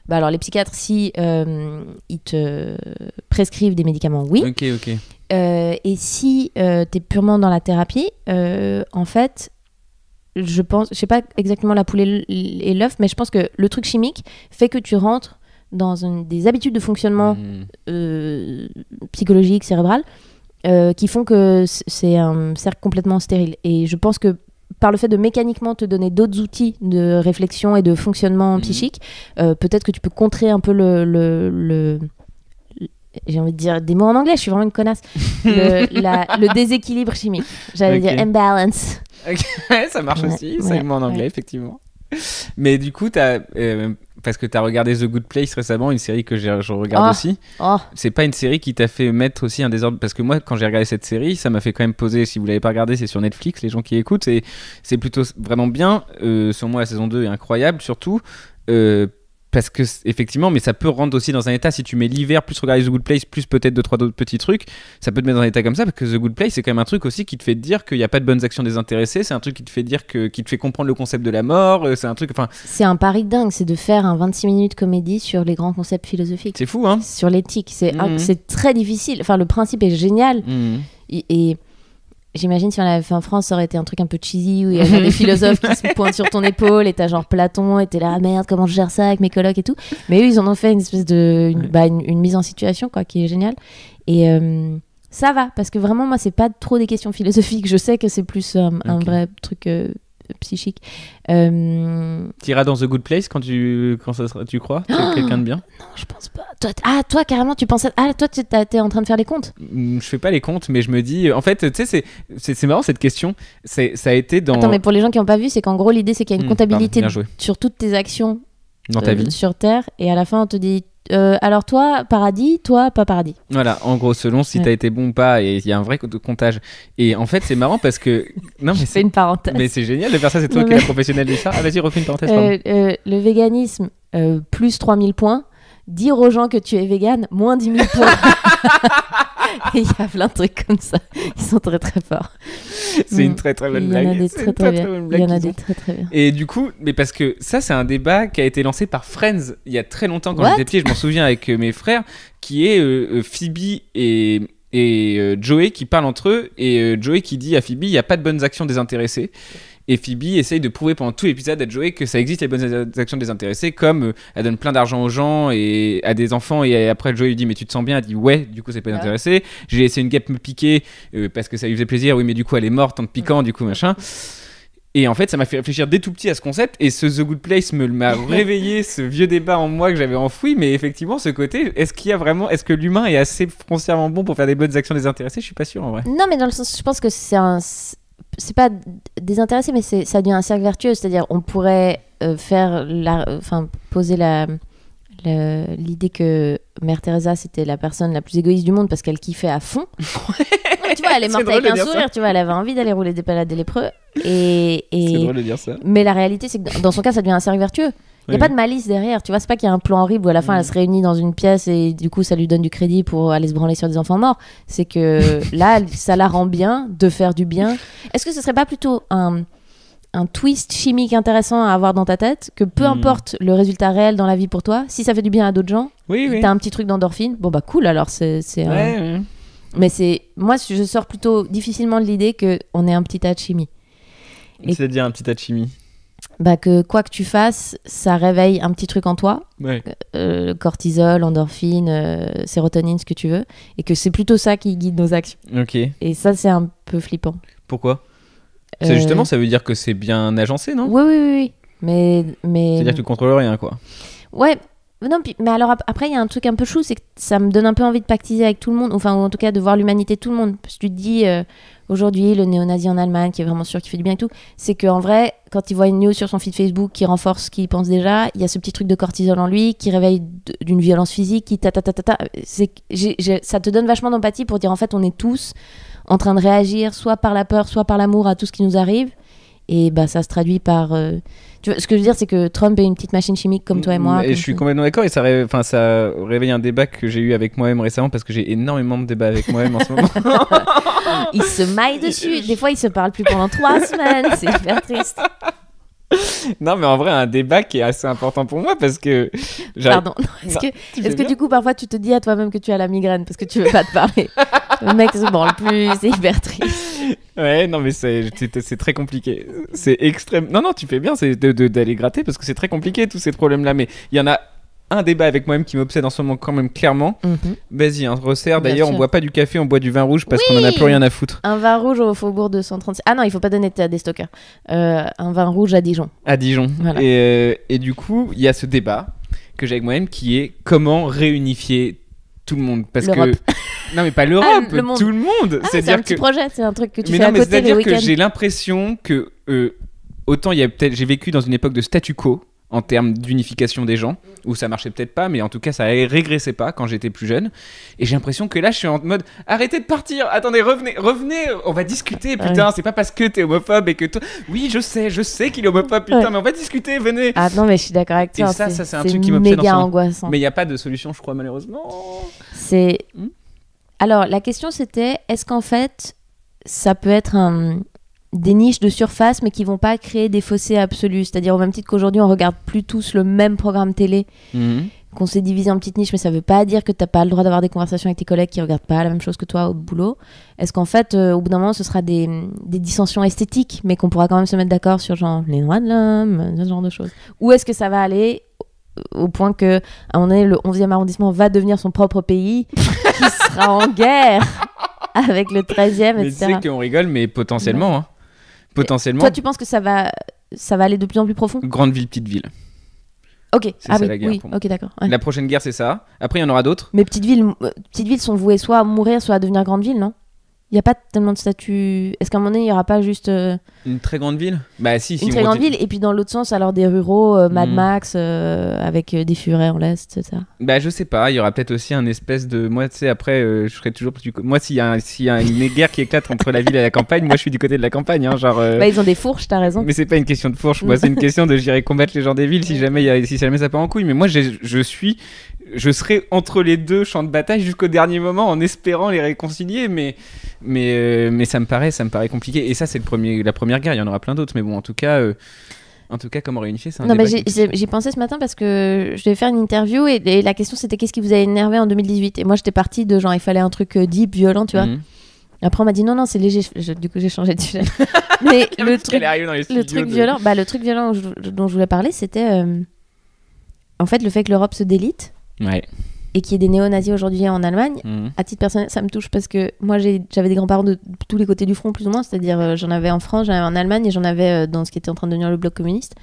Bah alors, les psychiatres, si ils te prescrivent des médicaments, oui. Ok. Et si t'es purement dans la thérapie, en fait, je sais pas exactement la poule et l'œuf, mais je pense que le truc chimique fait que tu rentres dans des habitudes de fonctionnement psychologique, cérébral, qui font que c'est un cercle complètement stérile. Et je pense que par le fait de mécaniquement te donner d'autres outils de réflexion et de fonctionnement psychique, peut-être que tu peux contrer un peu le j'ai envie de dire des mots en anglais, je suis vraiment une connasse. Le déséquilibre chimique. J'allais dire imbalance. Okay. Ça marche aussi, ça est en anglais, effectivement. Mais du coup, parce que tu as regardé The Good Place récemment, une série que je regarde aussi. C'est pas une série qui t'a fait mettre aussi un désordre? Parce que moi, quand j'ai regardé cette série, ça m'a fait quand même poser. Si vous l'avez pas regardé, c'est sur Netflix, les gens qui écoutent. C'est plutôt vraiment bien. Selon moi, la saison 2 est incroyable, surtout. Parce que effectivement, mais ça peut rendre aussi dans un état, si tu mets l'hiver plus regarder The Good Place plus peut-être 2-3 d'autres petits trucs, ça peut te mettre dans un état comme ça, parce que The Good Place c'est quand même un truc aussi qui te fait dire qu'il n'y a pas de bonnes actions désintéressées, c'est un truc qui te fait dire qui te fait comprendre le concept de la mort, c'est un truc, enfin... C'est un pari dingue, c'est de faire un 26 minutes comédie sur les grands concepts philosophiques. C'est fou, hein. Sur l'éthique, c'est très difficile, enfin le principe est génial, et j'imagine si on l'avait fait en France, ça aurait été un truc un peu cheesy où il y a des philosophes qui se pointent sur ton épaule et t'as genre Platon et t'es là, merde, comment je gère ça avec mes colocs et tout. Mais eux, ils en ont fait une espèce de une mise en situation quoi, qui est géniale. Et ça va, parce que vraiment, moi, c'est pas trop des questions philosophiques. Je sais que c'est plus un vrai truc psychique. T'iras dans The Good Place quand tu crois? C'est quelqu'un de bien? Non, je pense pas. Toi, carrément, tu pensais... toi, t'es en train de faire les comptes? Je fais pas les comptes, mais je me dis... En fait, tu sais, c'est marrant cette question. Ça a été dans... Attends, mais pour les gens qui n'ont pas vu, c'est qu'en gros, l'idée, c'est qu'il y a une comptabilité sur toutes tes actions dans ta vie sur Terre, et à la fin, on te dit... alors toi, paradis, toi, pas paradis. Voilà, en gros, selon si t'as été bon ou pas, et il y a un vrai comptage. Et en fait, c'est marrant parce que... Non, mais c'est une parenthèse. Mais c'est génial de faire ça, c'est toi qui es la professionnelle de ça. Ah, vas-y, refais une parenthèse. Le véganisme, plus 3000 points. Dire aux gens que tu es végane, moins 10 000 points. Et il y a plein de trucs comme ça. Ils sont très très forts. C'est une très très bonne blague. Il y en a des très très bien. Il y en a des très très bien. Et du coup, mais parce que ça, c'est un débat qui a été lancé par Friends il y a très longtemps quand j'étais petit. Je m'en souviens avec mes frères, qui est Phoebe et Joey qui parlent entre eux. Et Joey qui dit à Phoebe, il n'y a pas de bonnes actions désintéressées. Et Phoebe essaye de prouver pendant tout l'épisode à Joey que ça existe les bonnes actions désintéressées, comme elle donne plein d'argent aux gens et à des enfants, et après Joey lui dit mais tu te sens bien, elle dit ouais, du coup c'est pas intéressé. J'ai laissé une guêpe me piquer parce que ça lui faisait plaisir, oui mais du coup elle est morte en te piquant, du coup machin. Et en fait, ça m'a fait réfléchir dès tout petit à ce concept. Et ce The Good Place m'a réveillé ce vieux débat en moi que j'avais enfoui. Mais effectivement, ce côté, est-ce que l'humain est assez foncièrement bon pour faire des bonnes actions désintéressées? Je suis pas sûr en vrai. Non, mais dans le sens, je pense que c'est pas désintéressé, mais ça devient un cercle vertueux. C'est-à-dire, on pourrait poser l'idée que Mère Teresa c'était la personne la plus égoïste du monde parce qu'elle kiffait à fond. Non, tu vois, elle est morte avec un sourire, tu vois, elle avait envie d'aller rouler des pelades des lépreux. C'est drôle de dire ça. Mais la réalité, c'est que dans son cas, ça devient un cercle vertueux. Il n'y a pas de malice derrière, tu vois, c'est pas qu'il y a un plan horrible où à la fin elle se réunit dans une pièce et du coup ça lui donne du crédit pour aller se branler sur des enfants morts. C'est que là, ça la rend bien de faire du bien. Est-ce que ce serait pas plutôt un twist chimique intéressant à avoir dans ta tête, que peu importe le résultat réel dans la vie pour toi, si ça fait du bien à d'autres gens, t'as un petit truc d'endorphine, bon bah cool, alors ouais. Mais moi je sors plutôt difficilement de l'idée qu'on est un petit tas de chimie. C'est-à-dire un petit tas de chimie. Bah que quoi que tu fasses, ça réveille un petit truc en toi, cortisol, endorphine, sérotonine, ce que tu veux, et que c'est plutôt ça qui guide nos actions. Ok. Et ça c'est un peu flippant. Pourquoi? C'est justement, ça veut dire que c'est bien agencé, non? Oui. Mais... C'est-à-dire que tu contrôles rien, quoi. Ouais. Non, mais alors après, il y a un truc un peu chou, c'est que ça me donne un peu envie de pactiser avec tout le monde, enfin, ou en tout cas de voir l'humanité de tout le monde. Parce que tu te dis, aujourd'hui, le néo-nazi en Allemagne, qui est vraiment sûr qu'il fait du bien et tout, c'est qu'en vrai, quand il voit une news sur son feed Facebook qui renforce ce qu'il pense déjà, il y a ce petit truc de cortisol en lui qui réveille d'une violence physique, qui ça te donne vachement d'empathie pour dire, en fait, on est tous en train de réagir soit par la peur, soit par l'amour à tout ce qui nous arrive. Et bah, ça se traduit par... Tu vois, ce que je veux dire, c'est que Trump est une petite machine chimique comme toi et moi. Et je suis complètement d'accord. Et ça réveille un débat que j'ai eu avec moi-même récemment parce que j'ai énormément de débats avec moi-même en ce moment. Il se maille dessus. Des fois, il se parle plus pendant 3 semaines. C'est hyper triste. Non, mais en vrai, un débat qui est assez important pour moi parce que... Pardon. Est-ce que du coup, parfois, tu te dis à toi-même que tu as la migraine parce que tu veux pas te parler? Le mec se branle plus, c'est hyper triste. Ouais, non, mais c'est très compliqué. C'est extrême. Non, tu fais bien d'aller gratter parce que c'est très compliqué, tous ces problèmes-là. Mais il y en a un débat avec moi-même qui m'obsède en ce moment quand même clairement. Vas-y, resserre. D'ailleurs, on boit pas du café, on boit du vin rouge parce qu'on en a plus rien à foutre. Un vin rouge au Faubourg 236. Ah non, il faut pas donner à des stockers. Un vin rouge à Dijon. À Dijon. Voilà. Et du coup, il y a ce débat que j'ai avec moi-même qui est comment réunifier tout le monde parce l'Europe. Que non mais pas l'Europe, tout le monde. C'est un petit projet, c'est un truc que tu fais à côté c'est-à-dire les que j'ai l'impression que autant il y a peut-être j'ai vécu dans une époque de statu quo en termes d'unification des gens où ça marchait peut-être pas, mais en tout cas ça régressait pas quand j'étais plus jeune. Et j'ai l'impression que là je suis en mode arrêtez de partir, attendez, revenez, on va discuter, putain, c'est pas parce que t'es homophobe et que toi, oui je sais qu'il est homophobe, putain, mais on va discuter, venez. Ah non mais je suis d'accord avec toi. Et ça c'est un truc qui m'obsède méga angoissant. Mais il y a pas de solution, je crois, malheureusement. Alors la question c'était est-ce qu'en fait ça peut être des niches de surface mais qui vont pas créer des fossés absolus, c'est-à-dire au même titre qu'aujourd'hui on regarde plus tous le même programme télé, qu'on s'est divisé en petites niches, mais ça veut pas dire que t'as pas le droit d'avoir des conversations avec tes collègues qui regardent pas la même chose que toi au boulot. Est-ce qu'en fait au bout d'un moment ce sera des dissensions esthétiques mais qu'on pourra quand même se mettre d'accord sur genre les droits de l'homme, ce genre de choses, ou est-ce que ça va aller au point que à un moment donné le 11e arrondissement va devenir son propre pays qui sera en guerre avec le 13e, mais etc. tu sais qu'on rigole, mais potentiellement hein. Potentiellement. Toi, tu penses que ça va aller de plus en plus profond? Grande ville, petite ville. Ok. C'est ça la guerre pour moi. Ok, d'accord. Ouais. La prochaine guerre, c'est ça. Après, il y en aura d'autres. Mais petites villes sont vouées soit à mourir, soit à devenir grandes villes, non? Il n'y a pas tellement de statut. Est-ce qu'à un moment donné, il n'y aura pas juste. Une très grande ville? Bah, si. Une très grande ville, et puis dans l'autre sens, alors des ruraux, Mad Max, avec des furets en l'Est, etc. Bah, je sais pas. Il y aura peut-être aussi un espèce de. Moi, tu sais, après, je serai toujours. Moi, s'il y a une guerre qui éclate entre la ville et la campagne, moi, je suis du côté de la campagne. Hein, genre, Bah, ils ont des fourches, t'as raison. Mais c'est pas une question de fourche. Moi, c'est une question de j'irai combattre les gens des villes si jamais ça part en couille. Mais moi, je serai entre les deux champs de bataille jusqu'au dernier moment en espérant les réconcilier, mais ça me paraît compliqué. Et ça, c'est la première guerre. Il y en aura plein d'autres, mais bon, en tout cas, comment réunifier, c'est un débat. J'ai pensé ce matin parce que je devais faire une interview et la question c'était qu'est-ce qui vous a énervé en 2018. Et moi, j'étais partie de genre il fallait un truc deep, violent, tu vois. Après, on m'a dit non, c'est léger. Du coup, j'ai changé de sujet. Mais le truc violent, le truc violent dont je voulais parler, c'était en fait le fait que l'Europe se délite. Ouais. et qu'il y ait des néo-nazis aujourd'hui en Allemagne, à titre personnel, ça me touche parce que moi, j'avais des grands-parents de tous les côtés du front, plus ou moins. C'est-à-dire, j'en avais en France, j'en avais en Allemagne et j'en avais dans ce qui était en train de devenir le bloc communiste.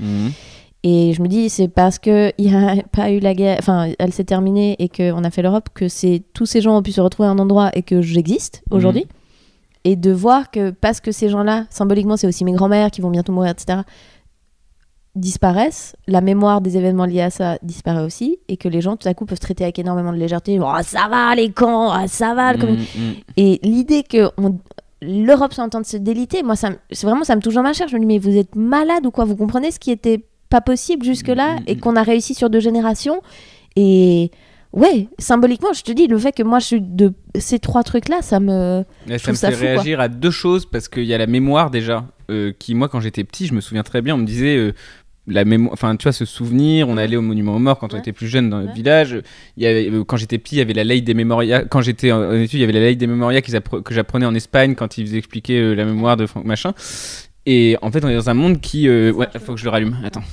Et je me dis, c'est parce qu'il n'y a pas eu la guerre, enfin, elle s'est terminée et qu'on a fait l'Europe, que tous ces gens ont pu se retrouver à un endroit et que j'existe aujourd'hui. Et de voir que, parce que ces gens-là, symboliquement, c'est aussi mes grands-mères qui vont bientôt mourir, etc., disparaissent, la mémoire des événements liés à ça disparaît aussi, et que les gens, tout à coup, peuvent traiter avec énormément de légèreté. Oh, ça va, les camps, ça va. Et l'idée que l'Europe soit en train de se déliter, moi, ça me touche dans ma chair. Je me dis, mais vous êtes malade ou quoi? Vous comprenez ce qui était pas possible jusque-là et qu'on a réussi sur 2 générations. Et ouais, symboliquement, je te dis, le fait que moi je suis de ces 3 trucs-là, ça me fait réagir à 2 choses, parce qu'il y a la mémoire déjà, qui, moi, quand j'étais petit, je me souviens très bien, on me disait la mémoire, enfin, tu vois, ce souvenir, on allait au monument aux morts quand on était plus jeune dans notre village. Il y avait, quand j'étais petit, il y avait la Ley des Memoria. Quand j'étais en études, il y avait la Ley des Memoria que j'apprenais en Espagne quand ils faisaient expliquer la mémoire de Franck Machin. Et en fait, on est dans un monde qui... ouais, faut que je le rallume. Attends.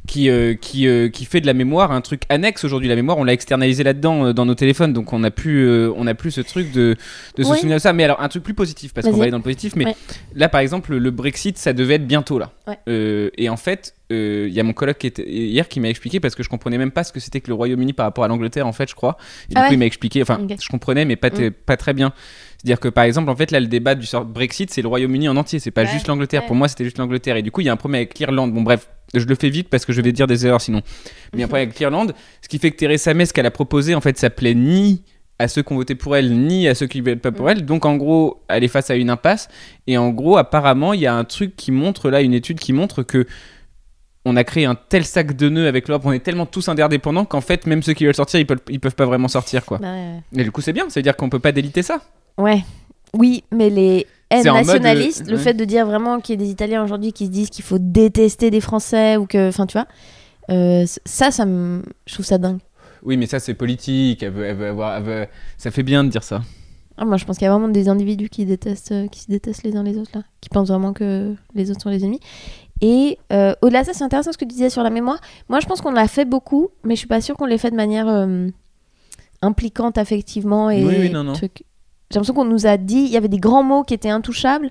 Qui fait de la mémoire un truc annexe aujourd'hui. La mémoire, on l'a externalisé là-dedans dans nos téléphones. Donc, on n'a plus ce truc de se souvenir de ça. Mais alors, un truc plus positif, parce qu'on va aller dans le positif. Mais là, par exemple, le Brexit, ça devait être bientôt là. Et en fait... il y a mon coloc qui était hier qui m'a expliqué, parce que je comprenais même pas ce que c'était que le Royaume-Uni par rapport à l'Angleterre, en fait, je crois. Et du coup, il m'a expliqué, enfin, je comprenais, mais pas très bien. C'est-à-dire que, par exemple, en fait, là, le débat du Brexit, c'est le Royaume-Uni en entier, c'est pas juste l'Angleterre. Pour moi, c'était juste l'Angleterre. Et du coup, il y a un problème avec l'Irlande. Bon, bref, je le fais vite parce que je vais dire des erreurs sinon. Mais il y a un problème avec l'Irlande, ce qui fait que Theresa May, ce qu'elle a proposé, en fait, ça plaît ni à ceux qui ont voté pour elle, ni à ceux qui ne votent pas pour elle. Donc, en gros, elle est face à une impasse. Et en gros, apparemment, il y a un truc qui montre, là, une étude qui montre que on a créé un tel sac de nœuds avec l'Europe, on est tellement tous interdépendants qu'en fait, même ceux qui veulent sortir, ils peuvent pas vraiment sortir, quoi. Et du coup, c'est bien, ça veut dire qu'on peut pas déliter ça. Ouais. Oui, mais les nationalistes, le fait de dire vraiment qu'il y a des Italiens aujourd'hui qui se disent qu'il faut détester des Français, ou que, enfin, tu vois, je trouve ça dingue. Oui, mais ça, c'est politique. Ça fait bien de dire ça. Ah, moi, je pense qu'il y a vraiment des individus qui se détestent les uns les autres, là, qui pensent vraiment que les autres sont les ennemis. Et au-delà de ça, c'est intéressant ce que tu disais sur la mémoire. Moi, je pense qu'on l'a fait beaucoup, mais je suis pas sûre qu'on l'ait fait de manière impliquante affectivement et truc. J'ai l'impression qu'on nous a dit, il y avait des grands mots qui étaient intouchables,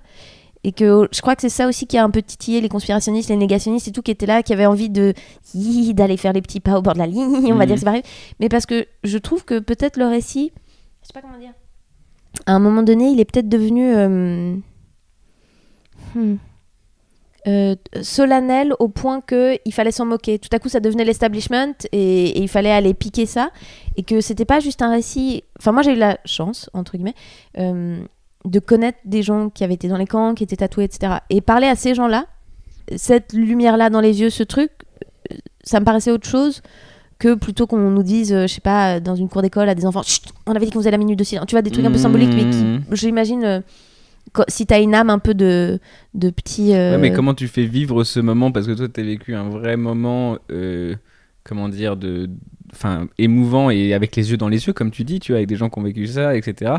et que je crois que c'est ça aussi qui a un peu titillé les conspirationnistes, les négationnistes et tout, qui étaient là, qui avaient envie d'aller faire les petits pas au bord de la ligne, on va dire que c'est pareil. Mais parce que je trouve que peut-être le récit, je sais pas comment dire, à un moment donné, il est peut-être devenu solennel au point qu'il fallait s'en moquer. Tout à coup, ça devenait l'establishment et il fallait aller piquer ça, et que c'était pas juste un récit. Enfin, moi, j'ai eu la chance, entre guillemets, de connaître des gens qui avaient été dans les camps, qui étaient tatoués, etc. Et parler à ces gens-là, cette lumière-là dans les yeux, ce truc, ça me paraissait autre chose que plutôt qu'on nous dise, je sais pas, dans une cour d'école à des enfants, chut, on avait dit qu'on faisait la minute de silence. Tu vois, des trucs un peu symboliques, mais qui, j'imagine, si t'as une âme un peu de petit... Ouais, mais comment tu fais vivre ce moment? Parce que toi, t'as vécu un vrai moment, comment dire, émouvant et avec les yeux dans les yeux, comme tu dis, tu vois, avec des gens qui ont vécu ça, etc.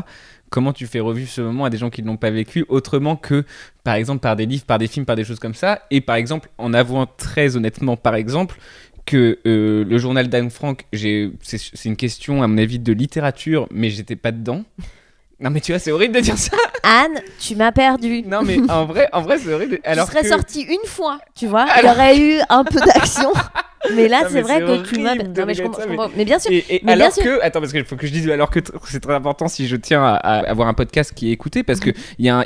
Comment tu fais revivre ce moment à des gens qui ne l'ont pas vécu autrement que, par exemple, par des livres, par des films, par des choses comme ça, et par exemple, en avouant très honnêtement, par exemple, que le journal d'Anne Frank, c'est une question, à mon avis, de littérature, mais j'étais pas dedans. Non, mais tu vois, c'est horrible de dire ça. Anne, tu m'as perdu. Non, mais en vrai, c'est horrible. Alors tu serais sortie une fois, tu vois. Il y aurait eu un peu d'action. Mais là, c'est vrai que tu m'as... Non, mais je comprends. Mais bien sûr. Mais alors que... Attends, parce qu'il faut que je dise alors que c'est très important si je tiens à avoir un podcast qui est écouté, parce que il y a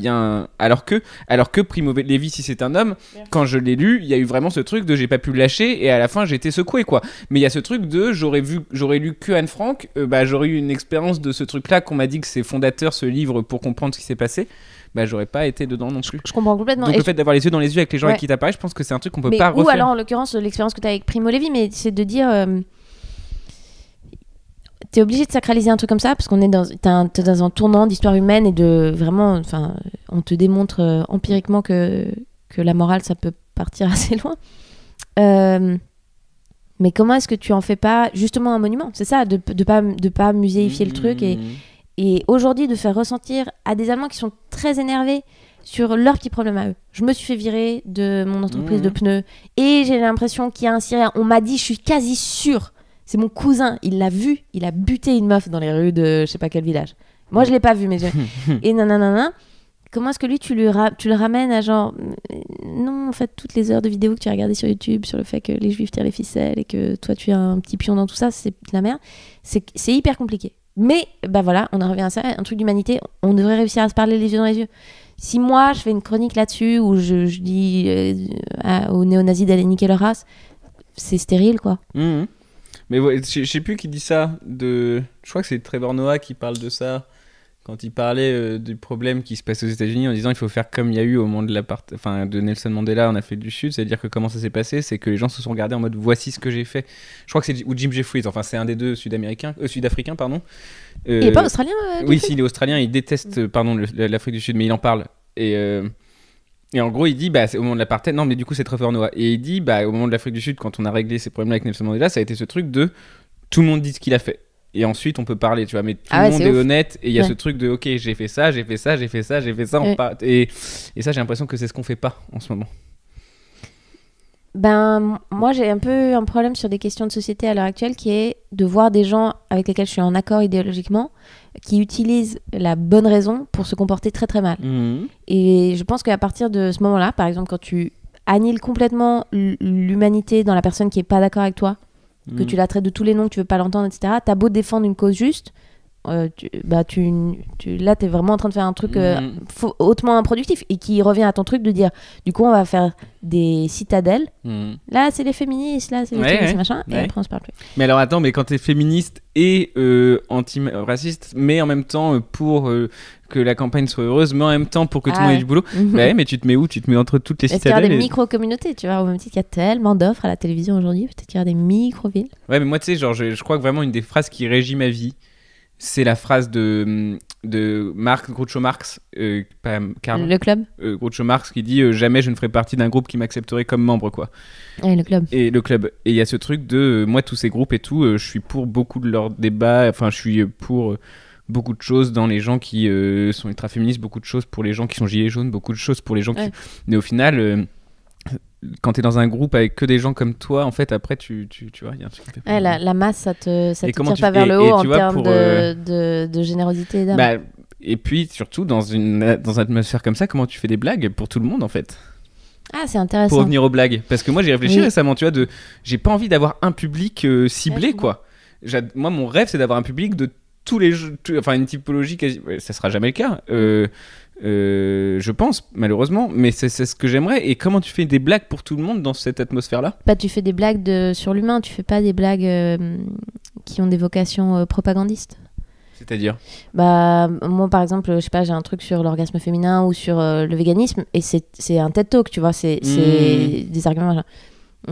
un... Alors que Primo Levi, si c'est un homme, quand je l'ai lu, il y a eu vraiment ce truc de j'ai pas pu le lâcher, et à la fin, j'ai été secoué, quoi. Mais il y a ce truc de j'aurais lu que Anne Frank, j'aurais eu une expérience de ce truc-là qu'on m'a dit que c'est fondateur, ce livre, pour comprendre ce qui s'est passé. J'aurais pas été dedans non plus. Je comprends complètement. Donc le fait d'avoir les yeux dans les yeux avec les gens avec qui t'apparais, je pense que c'est un truc qu'on peut pas refaire. Ou alors en l'occurrence l'expérience que t'as avec Primo Levi, mais c'est de dire t'es obligé de sacraliser un truc comme ça parce qu'on est t'es dans un tournant d'histoire humaine et de vraiment, enfin, on te démontre empiriquement que la morale ça peut partir assez loin. Mais comment est-ce que tu en fais pas justement un monument? C'est ça, de pas muséifier le truc et aujourd'hui de faire ressentir à des Allemands qui sont très énervés sur leurs petits problèmes à eux. Je me suis fait virer de mon entreprise de pneus et j'ai l'impression qu'il y a un Syrien. On m'a dit, je suis quasi sûre C'est mon cousin, il l'a vu, il a buté une meuf dans les rues de je sais pas quel village. Moi, je l'ai pas vu, mais et nanana. Comment est-ce que lui, tu le ramènes à genre... Non, en fait, toutes les heures de vidéos que tu as regardées sur YouTube sur le fait que les Juifs tirent les ficelles et que toi, tu es un petit pion dans tout ça, c'est de la merde. C'est hyper compliqué. Mais, bah voilà, on en revient à ça, un truc d'humanité, on devrait réussir à se parler les yeux dans les yeux. Si moi, je fais une chronique là-dessus où je dis aux néo-nazis d'aller niquer leur race, c'est stérile, quoi. Mais ouais, je sais plus qui dit ça. Je crois que c'est Trevor Noah qui parle de ça. Quand il parlait du problème qui se passe aux États-Unis en disant il faut faire comme il y a eu au moment de Nelson Mandela en Afrique du Sud, c'est-à-dire que comment ça s'est passé, c'est que les gens se sont regardés en mode voici ce que j'ai fait. Je crois que c'est ou Jim Jeffries, enfin c'est un des deux sud-africains pardon. Il est pas australien Oui, si, il est australien, il déteste l'Afrique du Sud, mais il en parle. Et en gros, il dit c'est au moment de l'apartheid. Non, mais du coup, c'est Trevor Noah. Et il dit au moment de l'Afrique du Sud, quand on a réglé ces problèmes avec Nelson Mandela, ça a été ce truc de tout le monde dit ce qu'il a fait. Et ensuite, on peut parler, tu vois, mais tout le monde est honnête. Et il y a ce truc de, ok, j'ai fait ça. Et ça, et ça, j'ai l'impression que c'est ce qu'on fait pas en ce moment. Moi, j'ai un peu un problème sur des questions de société à l'heure actuelle qui est de voir des gens avec lesquels je suis en accord idéologiquement qui utilisent la bonne raison pour se comporter très très mal. Et je pense qu'à partir de ce moment-là, par exemple, quand tu annihiles complètement l'humanité dans la personne qui est pas d'accord avec toi, que tu la traites de tous les noms, que tu veux pas l'entendre, etc. T'as beau défendre une cause juste, là t'es vraiment en train de faire un truc hautement improductif et qui revient à ton truc de dire du coup on va faire des citadelles. Là c'est les féministes, là c'est les trucs, ces machins, et après on se parle plus. Mais alors attends, mais quand t'es féministe et anti-raciste, mais en même temps pour que la campagne soit heureuse, mais en même temps pour que tout le monde ait du boulot, mais tu te mets où? Tu te mets entre toutes les citadelles. Est-ce qu'il y a des micro-communautés, tu vois, au même titre qu'il y a tellement d'offres à la télévision aujourd'hui, peut-être qu'il y a des micro-villes. Ouais, mais moi tu sais, genre je crois que vraiment une des phrases qui régit ma vie, c'est la phrase de Groucho Marx, pas Karl. Le club. Groucho Marx qui dit jamais je ne ferai partie d'un groupe qui m'accepterait comme membre, quoi. Et le club. Et il y a ce truc de moi tous ces groupes et tout, je suis pour beaucoup de leurs débats, enfin je suis pour beaucoup de choses dans les gens qui sont ultra féministes, beaucoup de choses pour les gens qui sont gilets jaunes, beaucoup de choses pour les gens qui... Mais au final... quand t'es dans un groupe avec que des gens comme toi, en fait, après, tu vois, il y a un truc qui fait peur. La masse, ça te tire pas vers le haut en termes de générosité et d'âme. Et puis, surtout, dans une atmosphère comme ça, comment tu fais des blagues pour tout le monde, en fait? Ah, c'est intéressant. Pour revenir aux blagues. Parce que moi, j'ai réfléchi récemment, tu vois, j'ai pas envie d'avoir un public ciblé, quoi. Moi, mon rêve, c'est d'avoir un public de tous les jeux, enfin, une typologie quasi... ça sera jamais le cas. Je pense, malheureusement, mais c'est ce que j'aimerais. Et comment tu fais des blagues pour tout le monde dans cette atmosphère-là? Tu fais des blagues sur l'humain, tu fais pas des blagues qui ont des vocations propagandistes. C'est-à-dire? Moi, par exemple, je sais pas, j'ai un truc sur l'orgasme féminin ou sur le véganisme, et c'est un TED Talk, tu vois, c'est des arguments. Genre.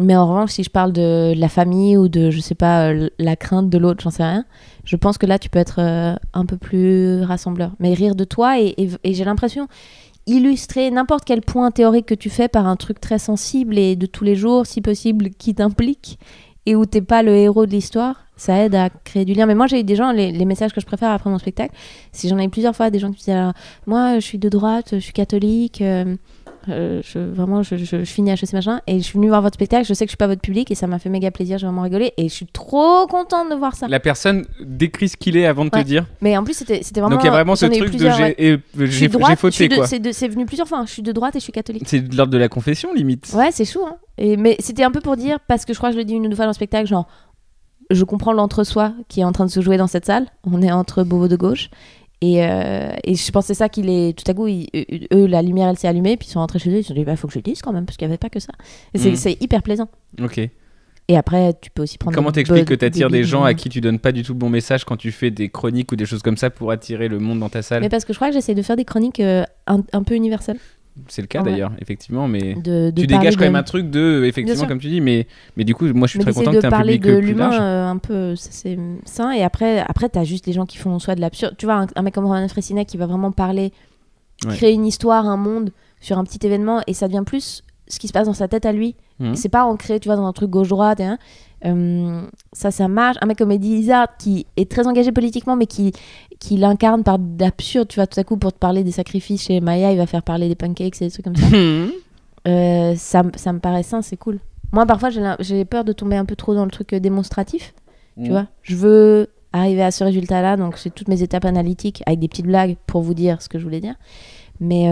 Mais en revanche, si je parle de la famille ou de, je sais pas, la crainte de l'autre, j'en sais rien, je pense que là, tu peux être un peu plus rassembleur. Mais rire de toi et j'ai l'impression illustrer n'importe quel point théorique que tu fais par un truc très sensible et de tous les jours, si possible, qui t'implique et où t'es pas le héros de l'histoire, ça aide à créer du lien. Mais moi, j'ai eu des gens, les messages que je préfère après mon spectacle, c'est j'en ai eu plusieurs fois, des gens qui me disaient moi, je suis de droite, je suis catholique... je finis HEC machin et je suis venue voir votre spectacle, je sais que je suis pas votre public et ça m'a fait méga plaisir, j'ai vraiment rigolé et je suis trop contente de voir ça. La personne décrit ce qu'il est avant de te dire. Mais en plus c'était vraiment... Donc il y a vraiment ce truc de j'ai fauté, quoi. C'est venu plusieurs fois, je suis de droite et je suis catholique. C'est de l'ordre de la confession limite. Ouais, c'est chou hein. Mais c'était un peu pour dire, parce que je crois que je le dis une ou deux fois dans le spectacle, genre je comprends l'entre-soi qui est en train de se jouer dans cette salle, on est entre bobos de gauche. Et je pense que c'est ça qu'il est. Tout à coup, eux, la lumière, elle s'est allumée, puis ils sont rentrés chez eux, ils se sont dit, faut que je le dise quand même, parce qu'il n'y avait pas que ça. Et c'est hyper plaisant. Ok. Et après, tu peux aussi prendre. Comment t'expliques que t'attires des gens à qui tu donnes pas du tout le bon message quand tu fais des chroniques ou des choses comme ça pour attirer le monde dans ta salle? Mais parce que je crois que j'essaie de faire des chroniques un peu universelles. C'est le cas d'ailleurs, effectivement, mais de tu dégages quand même un truc de, effectivement, comme tu dis, mais du coup, moi je suis très content que tu aies un public plus large. De parler de l'humain un peu, c'est sain, et après t'as juste les gens qui font soit de l'absurde. Tu vois, un mec comme Ronan Fressinet qui va vraiment parler, créer une histoire, un monde sur un petit événement, et ça devient plus ce qui se passe dans sa tête à lui. C'est pas ancré, tu vois, dans un truc gauche-droite. Ça marche. Un mec comme Eddie Izzard qui est très engagé politiquement, mais qui l'incarne par d'absurde. Tu vois, tout à coup, pour te parler des sacrifices chez Maya, il va faire parler des pancakes et des trucs comme ça. Ça me paraît sain, c'est cool. Moi, parfois, j'ai peur de tomber un peu trop dans le truc démonstratif. Tu vois, je veux arriver à ce résultat-là, donc c'est toutes mes étapes analytiques avec des petites blagues pour vous dire ce que je voulais dire. Mais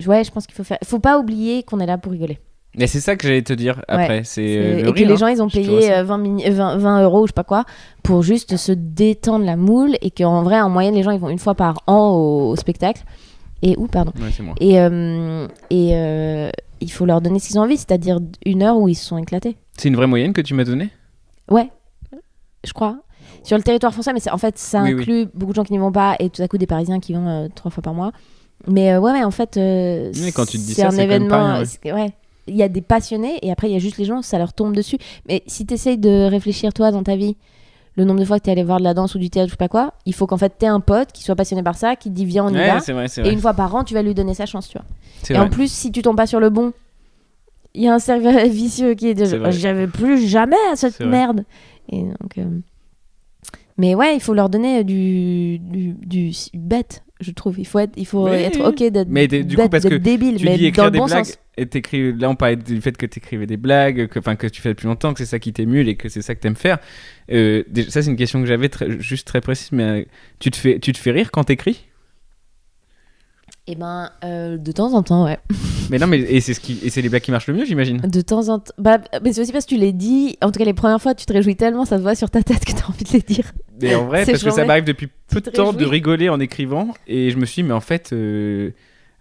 ouais, je pense faut pas oublier qu'on est là pour rigoler. Mais c'est ça que j'allais te dire après. C'est le et rire, que les gens, ils ont je te payé vois ça. 20 euros ou je sais pas quoi pour juste se détendre la moule, et qu'en vrai, en moyenne, les gens, ils vont une fois par an au spectacle. Pardon. Ouais, c'est moi. Et il faut leur donner ce qu'ils ont envie, c'est-à-dire 1 heure où ils se sont éclatés. C'est une vraie moyenne que tu m'as donnée ? Ouais, je crois. Sur le territoire français, mais en fait, ça inclut beaucoup de gens qui n'y vont pas, et tout à coup des Parisiens qui vont 3 fois par mois. Mais ouais, en fait, mais quand tu te dis c'est ça, un c'est événement. quand même pas rien, Ouais. Il y a des passionnés, et après, il y a juste les gens, ça leur tombe dessus. Mais si tu essayes de réfléchir, toi, dans ta vie, le nombre de fois que tu es allé voir de la danse ou du théâtre, je sais pas quoi, il faut qu'en fait, tu aies un pote qui soit passionné par ça, qui te dit viens, on y va. C'est vrai. Et une fois par an, tu vas lui donner sa chance, tu vois. C'est Et vrai. en plus, si tu tombes pas sur le bon, il y a un cercle vicieux qui est de j'avais plus jamais à cette merde. Et donc, mais ouais, il faut leur donner du bête, je trouve. Il faut être ok d'être bête, parce d'être que débile, tu mais dis dans écrire le des bon blagues, sens. et là on parlait du fait que t'écrivais des blagues, que tu fais depuis longtemps, que c'est ça qui t'émule et que c'est ça que t'aimes faire. Ça c'est une question que j'avais juste très précise, mais tu te fais rire quand t'écris ? Eh ben, de temps en temps, ouais. Mais non, mais c'est les blagues qui marchent le mieux, j'imagine. De temps en temps. Mais c'est aussi parce que tu les dis. En tout cas, les premières fois, tu te réjouis tellement, ça se voit sur ta tête que t'as envie de les dire. Mais en vrai, parce que ça m'arrive depuis peu de temps de réjouis. rigoler en écrivant, et je me suis dit, mais en fait,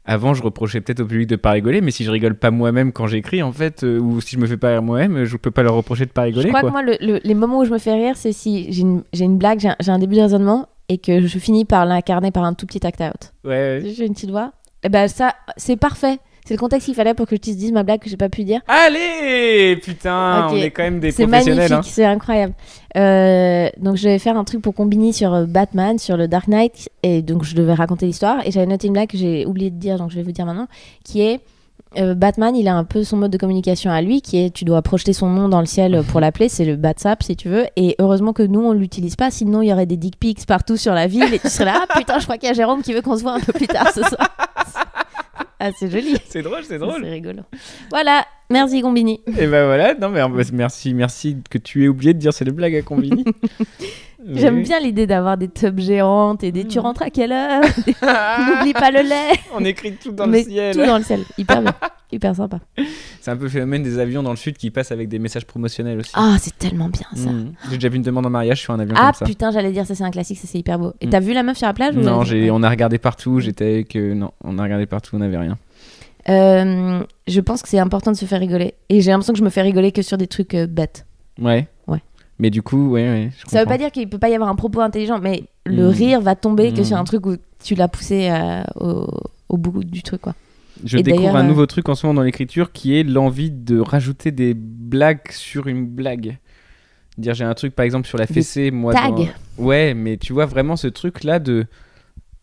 avant, je reprochais peut-être au public de pas rigoler, mais si je rigole pas moi-même quand j'écris, en fait, ou si je me fais pas rire moi-même, je peux pas leur reprocher de pas rigoler. Je crois quoi. que moi, les moments où je me fais rire, c'est si j'ai une blague, j'ai un début de raisonnement, et que je finis par l'incarner par un tout petit act-out. Ouais. J'ai une petite voix. Et ben ça, c'est parfait. C'est le contexte qu'il fallait pour que je te dise ma blague que j'ai pas pu dire. Allez, putain, Ok. on est quand même des C'est professionnels. magnifique, c'est incroyable. Donc je vais faire un truc pour Combini sur Batman, sur le Dark Knight, et donc je devais raconter l'histoire. Et j'avais noté une blague que j'ai oublié de dire, donc je vais vous dire maintenant, qui est Batman, il a un peu son mode de communication à lui, qui est tu dois projeter son nom dans le ciel pour l'appeler, c'est le Batsap si tu veux. Et heureusement que nous on l'utilise pas, sinon il y aurait des dick pics partout sur la ville et tu serais là, ah putain, je crois qu'il y a Jérôme qui veut qu'on se voit un peu plus tard ce soir. Ah, c'est joli. C'est drôle. C'est rigolo. Voilà, merci Combini. Et ben voilà, non mais merci que tu aies oublié de dire c'est des blagues à Combini. J'aime bien l'idée d'avoir des tubs géantes et des tu rentres à quelle heure. N'oublie pas le lait. On écrit tout dans le ciel. Tout dans le ciel, hyper bien, hyper sympa. C'est un peu le phénomène des avions dans le sud qui passent avec des messages promotionnels aussi. Ah, c'est tellement bien ça. J'ai déjà vu une demande en mariage sur un avion comme ça. Ah putain, j'allais dire ça, c'est un classique, ça c'est hyper beau. Et t'as vu la meuf sur la plage ou Non, on a regardé partout, on a regardé partout, on n'avait rien. Je pense que c'est important de se faire rigoler. Et j'ai l'impression que je me fais rigoler que sur des trucs bêtes. Ouais. Mais du coup, ouais, je comprends. Ça veut pas dire qu'il peut pas y avoir un propos intelligent, mais le rire va tomber que sur un truc où tu l'as poussé au bout du truc, quoi. Je découvre un nouveau truc en ce moment dans l'écriture qui est l'envie de rajouter des blagues sur une blague. Dire j'ai un truc par exemple sur la fessée, moi. Tag. Ouais, mais tu vois vraiment ce truc là de.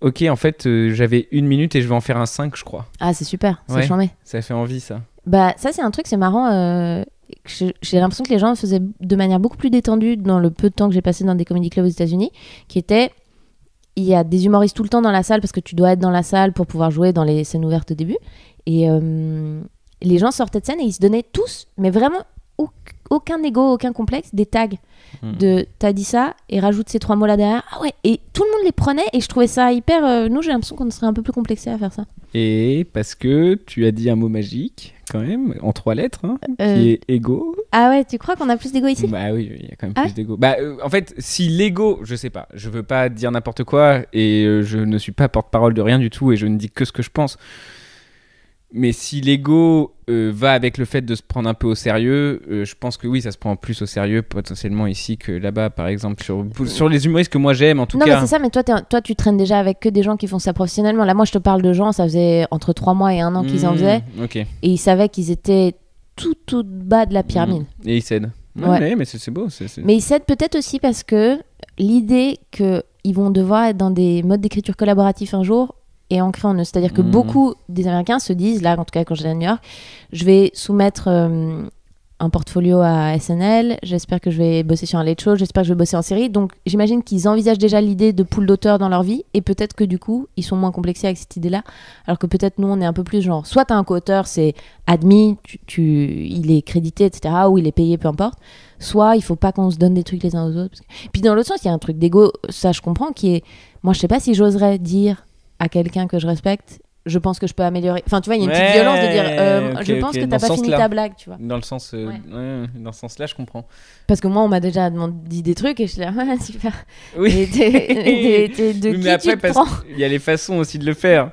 Ok, en fait, j'avais 1 minute et je vais en faire un 5, je crois. Ah, c'est super, c'est Ouais. charmé. Ça fait envie, ça. Bah, ça, c'est un truc, c'est marrant. J'ai l'impression que les gens le faisaient de manière beaucoup plus détendue dans le peu de temps que j'ai passé dans des comedy clubs aux États-Unis, qui était. Il y a des humoristes tout le temps dans la salle parce que tu dois être dans la salle pour pouvoir jouer dans les scènes ouvertes au début. Et les gens sortaient de scène et ils se donnaient tous, mais vraiment aucun ego, aucun complexe, des tags de t'as dit ça et rajoute ces 3 mots là derrière. Ah ouais, et tout le monde les prenait et je trouvais ça hyper. Nous, j'ai l'impression qu'on serait un peu plus complexé à faire ça. Et parce que tu as dit un mot magique, quand même, en 3 lettres, hein, qui est ego. Ah ouais, tu crois qu'on a plus d'ego ici ? Bah oui, il y a quand même plus d'ego. Bah en fait, si l'ego, je sais pas, je veux pas dire n'importe quoi et je ne suis pas porte-parole de rien du tout et je ne dis que ce que je pense. Mais si l'ego va avec le fait de se prendre un peu au sérieux, je pense que oui, ça se prend plus au sérieux potentiellement ici que là-bas, par exemple, sur les humoristes que moi j'aime en tout cas. Non, mais c'est ça, mais toi, tu traînes déjà avec que des gens qui font ça professionnellement. Là, moi, je te parle de gens, ça faisait entre 3 mois et 1 an qu'ils en faisaient. Ok. Et ils savaient qu'ils étaient tout bas de la pyramide. Et ils cèdent. Ouais. Mais c'est beau. Mais ils cèdent peut-être aussi parce que l'idée qu'ils vont devoir être dans des modes d'écriture collaboratifs un jour est ancrée en eux. C'est-à-dire que beaucoup des Américains se disent, là, en tout cas quand j'étais à New York, je vais soumettre un portfolio à SNL, j'espère que je vais bosser sur un late show, j'espère que je vais bosser en série. Donc j'imagine qu'ils envisagent déjà l'idée de pool d'auteurs dans leur vie et peut-être que du coup ils sont moins complexés avec cette idée-là, alors que peut-être nous on est un peu plus genre soit t'as un co-auteur, c'est admis, il est crédité, etc., ou il est payé, peu importe, soit il faut pas qu'on se donne des trucs les uns aux autres. Puis dans l'autre sens il y a un truc d'ego, ça je comprends, qui est, moi je sais pas si j'oserais dire à quelqu'un que je respecte, je pense que je peux améliorer. Enfin, tu vois, il y a une petite violence de dire je pense que t'as pas fini ta blague, tu vois. Dans le sens, dans ce sens-là, je comprends. Parce que moi, on m'a déjà dit des trucs et je suis là, ouais, super. Oui. Et t'es de Oui, qui mais après, tu te parce prends qu'il y a les façons aussi de le faire.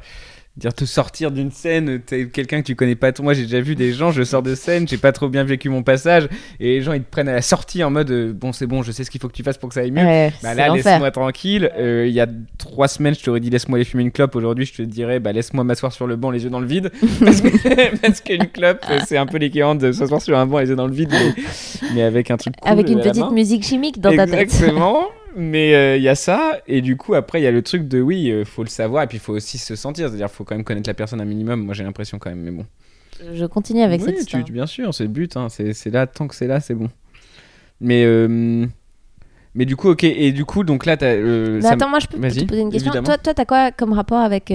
Dire te sortir d'une scène, t'es quelqu'un que tu connais pas. Moi, j'ai déjà vu des gens, je sors de scène, j'ai pas trop bien vécu mon passage, et les gens ils te prennent à la sortie en mode bon, c'est bon, je sais ce qu'il faut que tu fasses pour que ça aille mieux. Ouais, Bah c'est là, l'enfer. laisse-moi tranquille. Il y a 3 semaines, je t'aurais dit laisse-moi aller fumer une clope. Aujourd'hui, je te dirais bah laisse-moi m'asseoir sur le banc, les yeux dans le vide, parce qu'une clope, c'est un peu l'équivalent de s'asseoir sur un banc, les yeux dans le vide, mais avec un truc cool Avec une à la petite main. musique chimique dans ta tête. Exactement. Mais il y a ça, et du coup après il y a le truc de faut le savoir, et puis il faut aussi se sentir, c'est-à-dire faut quand même connaître la personne un minimum, moi j'ai l'impression quand même, mais bon. Je continue avec cette histoire. Bien sûr, c'est le but, hein. C'est là, tant que c'est là, c'est bon. Mais du coup, ok, et du coup, donc là t'as... Mais attends, moi je peux Vas-y, te poser une question. évidemment. Toi, t'as quoi comme rapport avec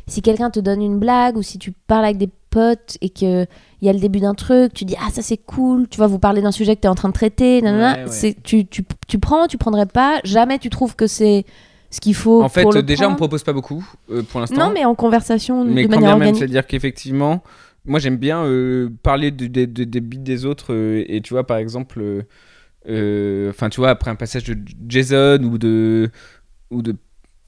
si quelqu'un te donne une blague ou si tu parles avec des potes et qu'il y a le début d'un truc, tu dis ah ça c'est cool, tu vois, vous parlez d'un sujet que t'es en train de traiter, nanana, Ouais. tu prends, tu prendrais pas, jamais tu trouves que c'est ce qu'il faut En fait, pour le déjà on me prendre. propose pas beaucoup, pour l'instant. Non, mais en conversation Mais de quand manière bien même, organique. c'est-à-dire qu'effectivement, moi j'aime bien parler des beats des autres, et tu vois, par exemple, enfin, tu vois, après un passage de Jason ou de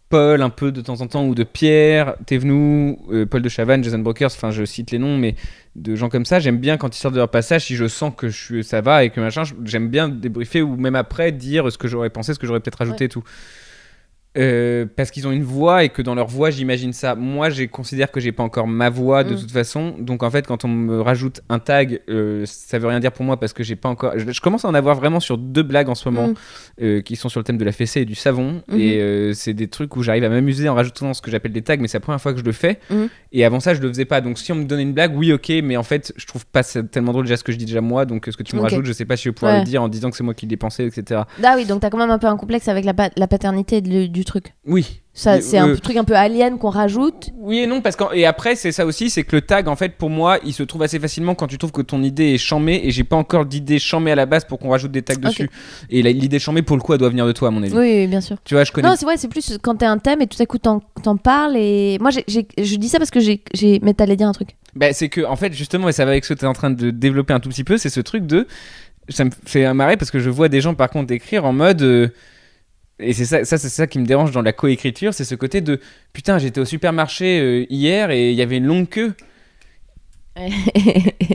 Paul, un peu de temps en temps, ou de Pierre, Thévenoud, Paul de Chavannes, Jason Brokers, enfin, je cite les noms, mais de gens comme ça, j'aime bien quand ils sortent de leur passage, si je sens que ça va et que machin, j'aime bien débriefer ou même après dire ce que j'aurais pensé, ce que j'aurais peut-être rajouté et tout. Parce qu'ils ont une voix et que dans leur voix j'imagine ça. Moi je considère que j'ai pas encore ma voix de toute façon, donc en fait quand on me rajoute un tag, ça veut rien dire pour moi parce que j'ai pas encore. Je commence à en avoir vraiment sur 2 blagues en ce moment qui sont sur le thème de la fessée et du savon, et c'est des trucs où j'arrive à m'amuser en rajoutant ce que j'appelle des tags, mais c'est la première fois que je le fais, et avant ça je le faisais pas. Donc si on me donnait une blague, oui ok, mais en fait je trouve pas ça tellement drôle déjà ce que je dis déjà moi, donc ce que tu me rajoutes, je sais pas si je vais pouvoir le dire en disant que c'est moi qui l'ai pensé, etc. Ah oui, donc t'as quand même un peu un complexe avec la paternité du truc. Oui. Ça, c'est un truc un peu alien qu'on rajoute. Oui et non, parce que et après c'est ça aussi, c'est que le tag en fait pour moi il se trouve assez facilement quand tu trouves que ton idée est chamée, et j'ai pas encore d'idée chamée à la base pour qu'on rajoute des tags dessus. Et l'idée chamée pour le coup elle doit venir de toi à mon avis. Oui, bien sûr. Tu vois, je connais. Non, c'est vrai, c'est plus quand t'as un thème et tout à coup t'en parles, et moi je dis ça parce que mais t'allais dire un truc. Bah, c'est que en fait justement, et ça va avec ce que t'es en train de développer un tout petit peu, c'est ce truc de, ça me fait marrer parce que je vois des gens par contre écrire en mode et c'est ça qui me dérange dans la coécriture, c'est ce côté de putain, j'étais au supermarché hier et il y avait une longue queue.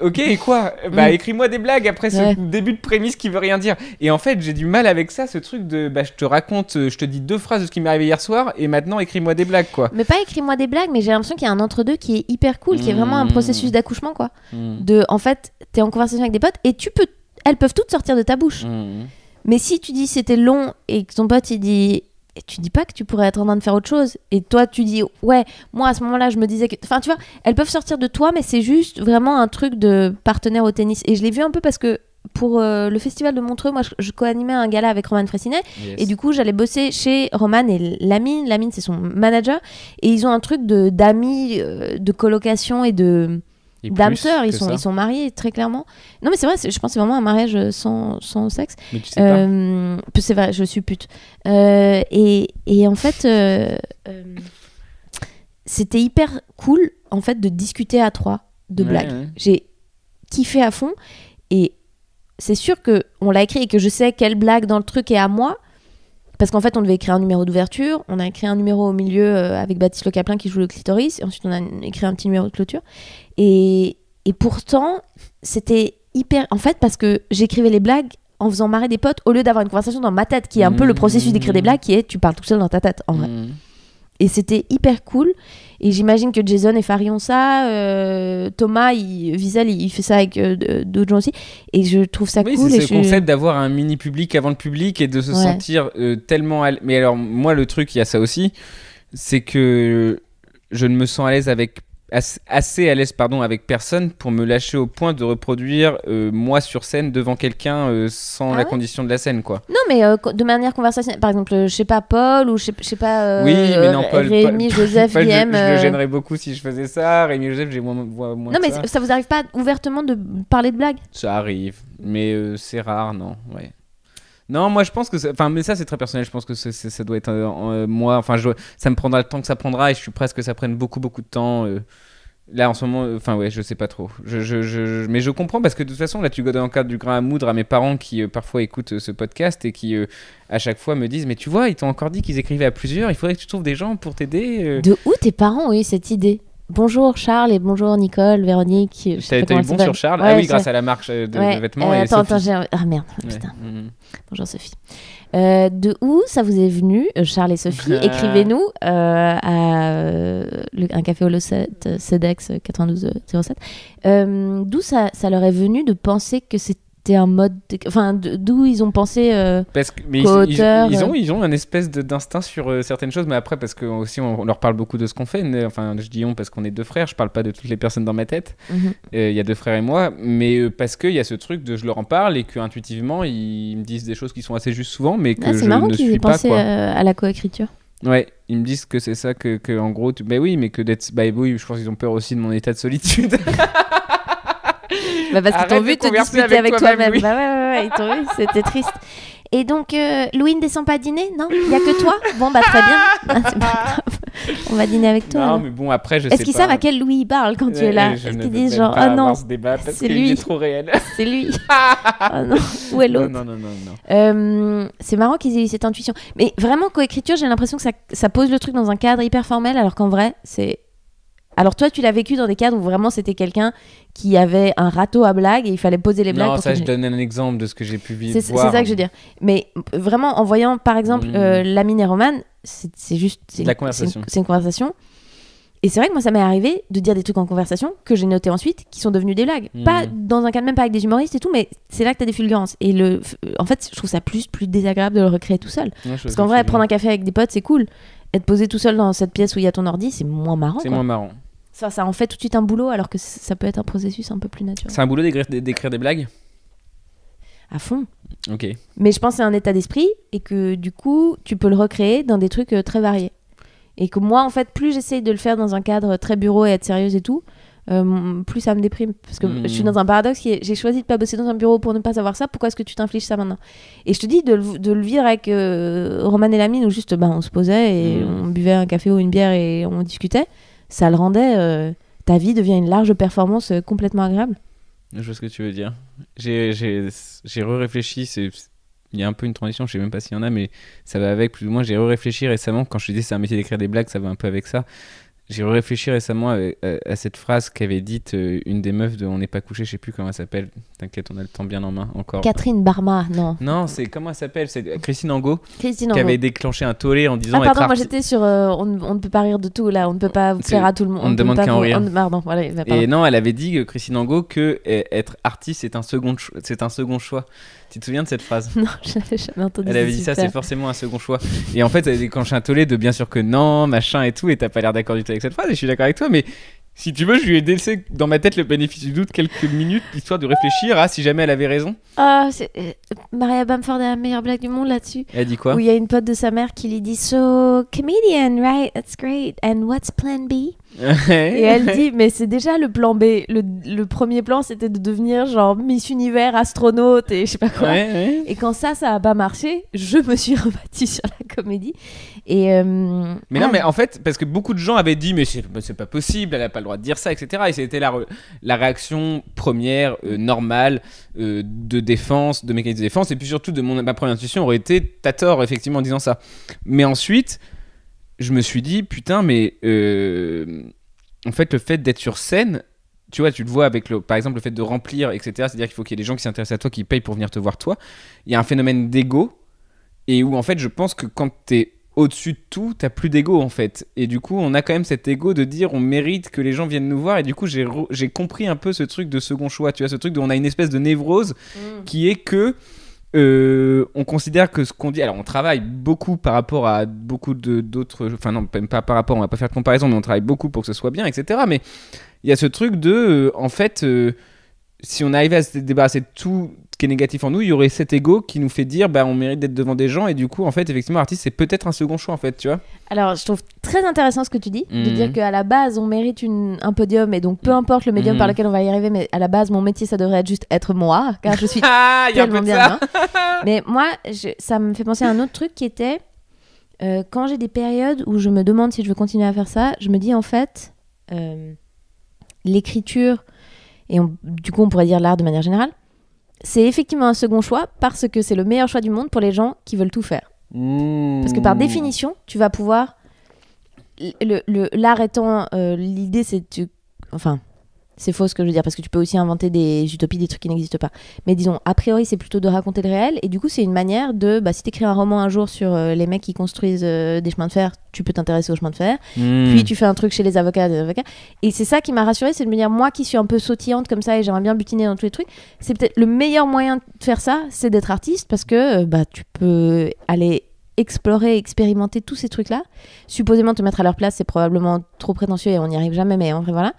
Ok, et quoi? Bah écris-moi des blagues après ce début de prémisse qui veut rien dire. Et en fait j'ai du mal avec ça, ce truc de je te raconte, je te dis 2 phrases de ce qui m'est arrivé hier soir et maintenant écris-moi des blagues quoi. Mais pas écris-moi des blagues, mais j'ai l'impression qu'il y a un entre-deux qui est hyper cool, qui est vraiment un processus d'accouchement quoi. En fait t'es en conversation avec des potes et elles peuvent toutes sortir de ta bouche. Mais si tu dis c'était long et que ton pote il dit, et tu dis pas que tu pourrais être en train de faire autre chose, et toi tu dis ouais, moi à ce moment-là je me disais que, enfin tu vois, elles peuvent sortir de toi, mais c'est juste vraiment un truc de partenaire au tennis. Et je l'ai vu un peu parce que pour le festival de Montreux, moi je co-animais un gala avec Roman Fressinet, et du coup j'allais bosser chez Roman et Lamine c'est son manager, et ils ont un truc d'amis, de colocation et de d'âmes sœurs, ils sont mariés très clairement. Non mais c'est vrai, je pense que c'est vraiment un mariage sans sexe. Mais tu sais pas. C'est vrai, je suis pute. Et en fait, c'était hyper cool en fait de discuter à 3 de blagues. Ouais. J'ai kiffé à fond, et c'est sûr que on l'a écrit et que je sais quelle blague dans le truc est à moi. Parce qu'en fait, on devait écrire un numéro d'ouverture, on a écrit un numéro au milieu avec Baptiste Le Caplin qui joue le clitoris, et ensuite on a écrit un petit numéro de clôture. Et pourtant, c'était hyper... En fait, parce que j'écrivais les blagues en faisant marrer des potes, au lieu d'avoir une conversation dans ma tête, qui est un peu le processus d'écrire des blagues, qui est tu parles tout seul dans ta tête, en vrai. Et c'était hyper cool. Et j'imagine que Jason et Farid ont ça. Thomas, Wiesel, il fait ça avec d'autres gens aussi. Et je trouve ça cool. C'est ce concept d'avoir un mini public avant le public et de se sentir tellement... Mais alors, moi, le truc, il y a ça aussi, c'est que je ne me sens à l'aise avec assez à l'aise avec personne pour me lâcher au point de reproduire moi sur scène devant quelqu'un sans la condition de la scène, quoi. Non, mais de manière conversationnelle. Par exemple, je sais pas, Paul ou je sais pas. Oui, mais non, Paul. Rémi, Joseph, Paul, Guillaume. Je le gênerais beaucoup si je faisais ça. Rémi, Joseph, j'ai moins non, mais ça vous arrive pas ouvertement de parler de blagues? Ça arrive, mais c'est rare, non. Ouais. Non, moi je pense que mais ça c'est très personnel, je pense que ça doit être moi, ça me prendra le temps que ça prendra et je suis presque que ça prenne beaucoup de temps là en ce moment, je sais pas trop, mais je comprends parce que de toute façon là tu donnes encore du grain à moudre à mes parents qui parfois écoutent ce podcast et qui à chaque fois me disent mais tu vois ils t'ont encore dit qu'ils écrivaient à plusieurs, il faudrait que tu trouves des gens pour t'aider. De où tes parents ont eu cette idée? Bonjour Charles et bonjour Nicole, Véronique. T'as eu bon sur Charles? Ouais, ah oui, grâce à la marque de vêtements. Attends, ah merde, putain. Bonjour Sophie. De où ça vous est venu, Charles et Sophie? Écrivez-nous à un café au 7 CEDEX 9207. D'où ça leur est venu de penser que c'était un mode d'où ils ont pensé parce que mais ils ont un espèce d'instinct sur certaines choses, mais après parce que aussi on leur parle beaucoup de ce qu'on fait, je dis on parce qu'on est deux frères, je parle pas de toutes les personnes dans ma tête, il y a deux frères et moi, mais parce qu'il y a ce truc de je leur en parle et que intuitivement ils me disent des choses qui sont assez justes souvent, mais que je ne suis pas, pensé à la coécriture. Ouais, ils me disent que c'est ça que en gros oui, mais que d'être oui, je pense qu'ils ont peur aussi de mon état de solitude. Parce qu'ils t'ont vu te disputer avec toi-même. Oui. Ouais, ils t'ont vu, c'était triste. Et donc, Louis ne descend pas dîner? Non, il n'y a que toi? Bon, très bien. C'est pas grave. On va dîner avec toi. Non, alors. Mais bon, après, je sais pas. Est-ce qu'ils savent à quel Louis il parle quand tu es là? Est-ce qu'ils disent genre, ah non, ce débat parce c'est qu'il lui. est trop réel. C'est lui. Ah non, où est l'autre? Non. C'est marrant qu'ils aient eu cette intuition. Mais vraiment, coécriture, j'ai l'impression que ça pose le truc dans un cadre hyper formel, alors qu'en vrai, c'est... Alors toi, tu l'as vécu dans des cadres où vraiment c'était quelqu'un qui avait un râteau à blagues et il fallait poser les blagues. Non, ça je donne un exemple de ce que j'ai pu vivre. C'est ça que je veux dire. Mais vraiment, en voyant par exemple Lamine et Roman, c'est juste... C'est la conversation. C'est une conversation. Et c'est vrai que moi, ça m'est arrivé de dire des trucs en conversation que j'ai notés ensuite, qui sont devenus des blagues. Pas dans un cadre, même pas avec des humoristes et tout, mais c'est là que t'as des fulgurances. Et en fait, je trouve ça plus désagréable de le recréer tout seul. Ouais, parce qu'en vrai, prendre un café avec des potes, c'est cool. Être posé tout seul dans cette pièce où il y a ton ordi, c'est moins marrant. C'est moins marrant. Ça en fait tout de suite un boulot, alors que ça peut être un processus un peu plus naturel. C'est un boulot d'écrire des blagues ? À fond. Ok. Mais je pense que c'est un état d'esprit et que du coup, tu peux le recréer dans des trucs très variés. Et que moi, en fait, plus j'essaye de le faire dans un cadre très bureau et être sérieuse et tout, plus ça me déprime. Parce que je suis dans un paradoxe qui est, j'ai choisi de pas bosser dans un bureau pour ne pas savoir ça, pourquoi est-ce que tu t'infliges ça maintenant? Et je te dis de le vivre avec Roman et Lamine, où juste on se posait et on buvait un café ou une bière et on discutait. Ça le rendait... ta vie devient une large performance complètement agréable. Je vois ce que tu veux dire. J'ai réfléchi, il y a un peu une transition, je sais même pas s'il y en a, mais ça va avec plus ou moins. J'ai réfléchi récemment, quand je te dis c'est un métier d'écrire des blagues, ça va un peu avec ça. J'ai réfléchi récemment à cette phrase qu'avait dite une des meufs de On n'est pas couché, je sais plus comment elle s'appelle. T'inquiète, on a le temps bien en main encore. Catherine Barma, non. Non, c'est comment elle s'appelle? C'est Christine Angot. Christine Angot. Qui avait déclenché un tollé en disant. Ah pardon, moi j'étais sur on ne peut pas rire de tout là, on ne peut pas plaire à tout le monde. On ne demande qu'à en rire. Pardon, voilà. Et non, elle avait dit Christine Angot que être artiste c'est un second choix. Tu te souviens de cette phrase? Non, je n'avais jamais entendu. Elle avait dit ça, c'est forcément un second choix. Et en fait, elle a déclenché un tollé de bien sûr que non, machin et tout, et t'as pas l'air d'accord du tout avec cette phrase, et je suis d'accord avec toi, mais si tu veux, je lui ai laissé dans ma tête le bénéfice du doute quelques minutes, histoire de réfléchir à si jamais elle avait raison. Maria Bamford est la meilleure blague du monde là-dessus. Elle dit quoi? Où il y a une pote de sa mère qui lui dit So, comedian, right? That's great. And what's plan B? Et elle dit, mais c'est déjà le plan B. Le premier plan, c'était de devenir genre Miss Univers, astronaute et je sais pas quoi. Ouais. Et quand ça a pas marché, je me suis rebattue sur la comédie. Et mais non, mais en fait, parce que beaucoup de gens avaient dit, mais c'est pas possible, elle a pas le droit de dire ça, etc. Et c'était la réaction première, normale, de défense, de mécanisme de défense, et puis surtout de ma première intuition aurait été, t'as tort effectivement en disant ça. Mais ensuite, je me suis dit, putain, mais en fait, le fait d'être sur scène, tu vois, tu le vois avec, par exemple, le fait de remplir, etc. C'est-à-dire qu'il faut qu'il y ait des gens qui s'intéressent à toi, qui payent pour venir te voir toi. Il y a un phénomène d'ego, et où en fait, je pense que quand t'es au-dessus de tout, t'as plus d'ego en fait. Et du coup, on a quand même cet ego de dire on mérite que les gens viennent nous voir. Et du coup, j'ai compris un peu ce truc de second choix. Tu vois, ce truc de on a une espèce de névrose qui est que on considère que ce qu'on dit, alors on travaille beaucoup par rapport à beaucoup d'autres, enfin non, même pas par rapport, on va pas faire de comparaison, mais on travaille beaucoup pour que ce soit bien, etc. Mais il y a ce truc de, en fait, si on arrivait à se débarrasser de tout ce qui est négatif en nous, il y aurait cet ego qui nous fait dire, bah, on mérite d'être devant des gens, et du coup, en fait, effectivement, artiste, c'est peut-être un second choix, en fait, tu vois. Alors, je trouve très intéressant ce que tu dis, de dire qu'à la base, on mérite un podium, et donc peu importe le médium par lequel on va y arriver, mais à la base, mon métier, ça devrait être juste être moi, car je suis tellement bien. Mais moi, ça me fait penser à un autre truc qui était, quand j'ai des périodes où je me demande si je veux continuer à faire ça, je me dis, en fait, l'écriture, et du coup, on pourrait dire l'art de manière générale, c'est effectivement un second choix parce que c'est le meilleur choix du monde pour les gens qui veulent tout faire. Parce que par définition, tu vas pouvoir... L'art étant... l'idée, c'est... Enfin, c'est faux ce que je veux dire, parce que tu peux aussi inventer des utopies, des trucs qui n'existent pas. Mais disons, a priori, c'est plutôt de raconter le réel. Et du coup, c'est une manière de... si t'écris un roman un jour sur les mecs qui construisent des chemins de fer, tu peux t'intéresser aux chemins de fer. Puis tu fais un truc chez les avocats. Et c'est ça qui m'a rassurée, c'est de me dire, moi qui suis un peu sautillante comme ça et j'aimerais bien butiner dans tous les trucs, c'est peut-être le meilleur moyen de faire ça, c'est d'être artiste, parce que tu peux aller explorer, expérimenter tous ces trucs-là. Supposément te mettre à leur place, c'est probablement trop prétentieux et on n'y arrive jamais, mais en vrai, voilà.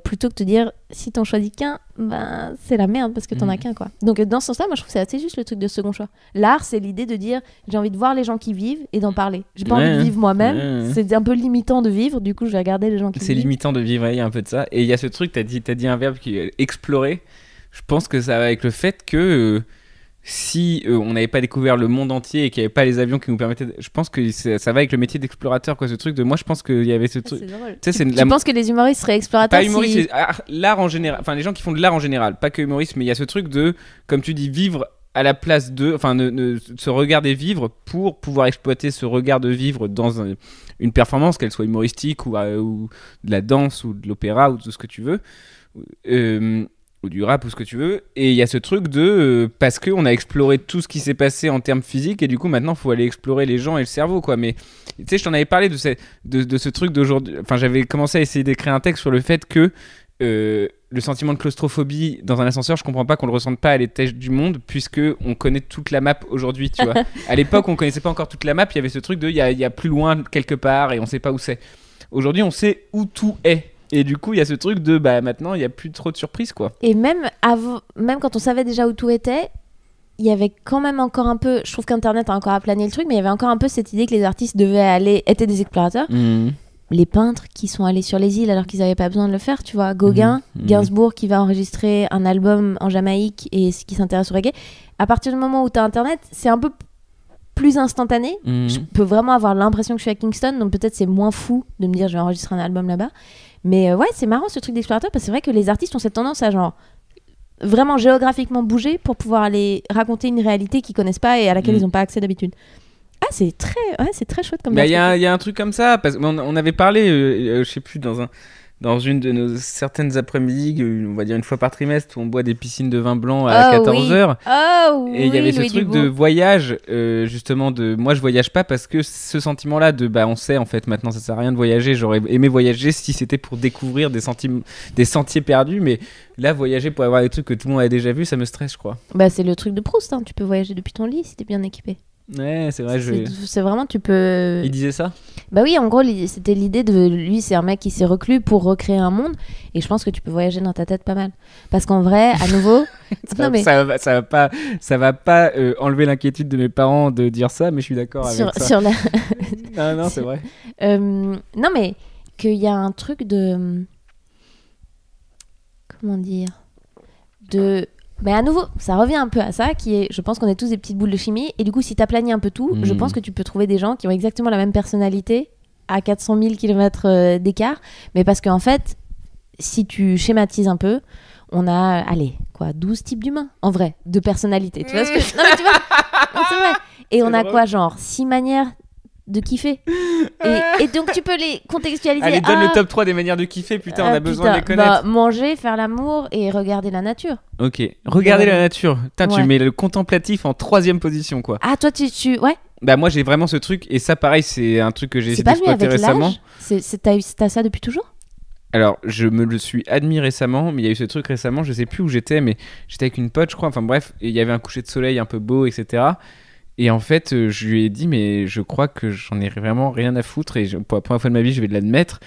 Plutôt que de dire si t'en choisis qu'un, c'est la merde parce que t'en as qu'un, quoi. Donc dans ce sens-là, moi je trouve que c'est assez juste le truc de second choix. L'art, c'est l'idée de dire j'ai envie de voir les gens qui vivent et d'en parler. J'ai pas envie de vivre moi-même, c'est un peu limitant de vivre, du coup je vais regarder les gens qui vivent. C'est limitant de vivre, il y a un peu de ça. Et il y a ce truc, t'as dit un verbe qui est explorer. Je pense que ça va avec le fait que si on n'avait pas découvert le monde entier et qu'il n'y avait pas les avions qui nous permettaient je pense que ça va avec le métier d'explorateur, quoi, ce truc de moi je pense qu'il y avait ce truc. C'est drôle. Tu penses que les humoristes seraient explorateurs? Pas humoristes, l'art en général, enfin les gens qui font de l'art en général, pas que humoristes, mais il y a ce truc de, comme tu dis, vivre à la place de, enfin se regarder vivre pour pouvoir exploiter ce regard de vivre dans une performance, qu'elle soit humoristique ou de la danse ou de l'opéra ou tout ce que tu veux. Ou du rap ou ce que tu veux, et il y a ce truc de parce qu'on a exploré tout ce qui s'est passé en termes physiques et du coup maintenant il faut aller explorer les gens et le cerveau, quoi. Mais tu sais, je t'en avais parlé de ce truc d'aujourd'hui, enfin j'avais commencé à essayer d'écrire un texte sur le fait que le sentiment de claustrophobie dans un ascenseur, je comprends pas qu'on le ressente pas à l'étage du monde, puisque on connaît toute la map aujourd'hui, tu vois. À l'époque on connaissait pas encore toute la map, il y avait ce truc de il y a plus loin quelque part et on sait pas où c'est. Aujourd'hui on sait où tout est. Et du coup, il y a ce truc de maintenant, il n'y a plus trop de surprises, quoi. Et même quand on savait déjà où tout était, il y avait quand même encore un peu. Je trouve qu'Internet a encore aplani le truc, mais il y avait encore un peu cette idée que les artistes étaient des explorateurs. Les peintres qui sont allés sur les îles alors qu'ils n'avaient pas besoin de le faire, tu vois. Gauguin, Gainsbourg qui va enregistrer un album en Jamaïque et qui s'intéresse au reggae. À partir du moment où tu as Internet, c'est un peu plus instantané. Je peux vraiment avoir l'impression que je suis à Kingston, donc peut-être c'est moins fou de me dire je vais enregistrer un album là-bas. Mais ouais, c'est marrant ce truc d'explorateur, parce que c'est vrai que les artistes ont cette tendance à genre vraiment géographiquement bouger pour pouvoir aller raconter une réalité qu'ils connaissent pas et à laquelle ils n'ont pas accès d'habitude. Ah, c'est très chouette comme ça. Il y a un truc comme ça, parce qu'on avait parlé, je sais plus, dans une de nos certaines après-midi, on va dire une fois par trimestre, où on boit des piscines de vin blanc à 14h. Et il y avait ce truc de voyage, justement, de moi je voyage pas parce que ce sentiment-là de on sait en fait maintenant ça sert à rien de voyager. J'aurais aimé voyager si c'était pour découvrir des sentiers perdus, mais là voyager pour avoir des trucs que tout le monde a déjà vu, ça me stresse, je crois. C'est le truc de Proust, hein. Tu peux voyager depuis ton lit si t'es bien équipé. Ouais, c'est vrai. C'est vraiment, tu peux. Il disait ça ? Bah oui, en gros, c'était l'idée de lui, c'est un mec qui s'est reclus pour recréer un monde, et je pense que tu peux voyager dans ta tête pas mal. Parce qu'en vrai, à nouveau, ça va pas enlever l'inquiétude de mes parents de dire ça, mais je suis d'accord avec ça. Non, c'est vrai. Non, mais qu'il y a un truc de. Comment dire ? Mais à nouveau, ça revient un peu à ça, qui est, je pense qu'on est tous des petites boules de chimie, et du coup, si t'aplanis un peu tout, je pense que tu peux trouver des gens qui ont exactement la même personnalité à 400 000 km d'écart, mais parce qu'en fait, si tu schématises un peu, on a, 12 types d'humains, en vrai, de personnalité. Tu vois ce que... Non, mais tu vois, non, c'est vrai. Et on a drôle. 6 manières de kiffer. Et donc tu peux les contextualiser. Allez, donne le top 3 des manières de kiffer, putain, on a besoin de les connaître. Manger, faire l'amour et regarder la nature. Ok, regarder la nature. Putain, tu mets le contemplatif en 3e position, quoi. Ah, toi, tu... Ouais. Moi, j'ai vraiment ce truc, et ça, pareil, c'est un truc que j'ai essayé d'exploiter récemment. T'as ça depuis toujours ? Alors, je me le suis admis récemment, mais il y a eu ce truc récemment, je sais plus où j'étais, mais j'étais avec une pote, je crois. Enfin bref, et il y avait un coucher de soleil un peu beau, etc. Et en fait, je lui ai dit, mais je crois que j'en ai vraiment rien à foutre. Et pour la première fois de ma vie, je vais l'admettre.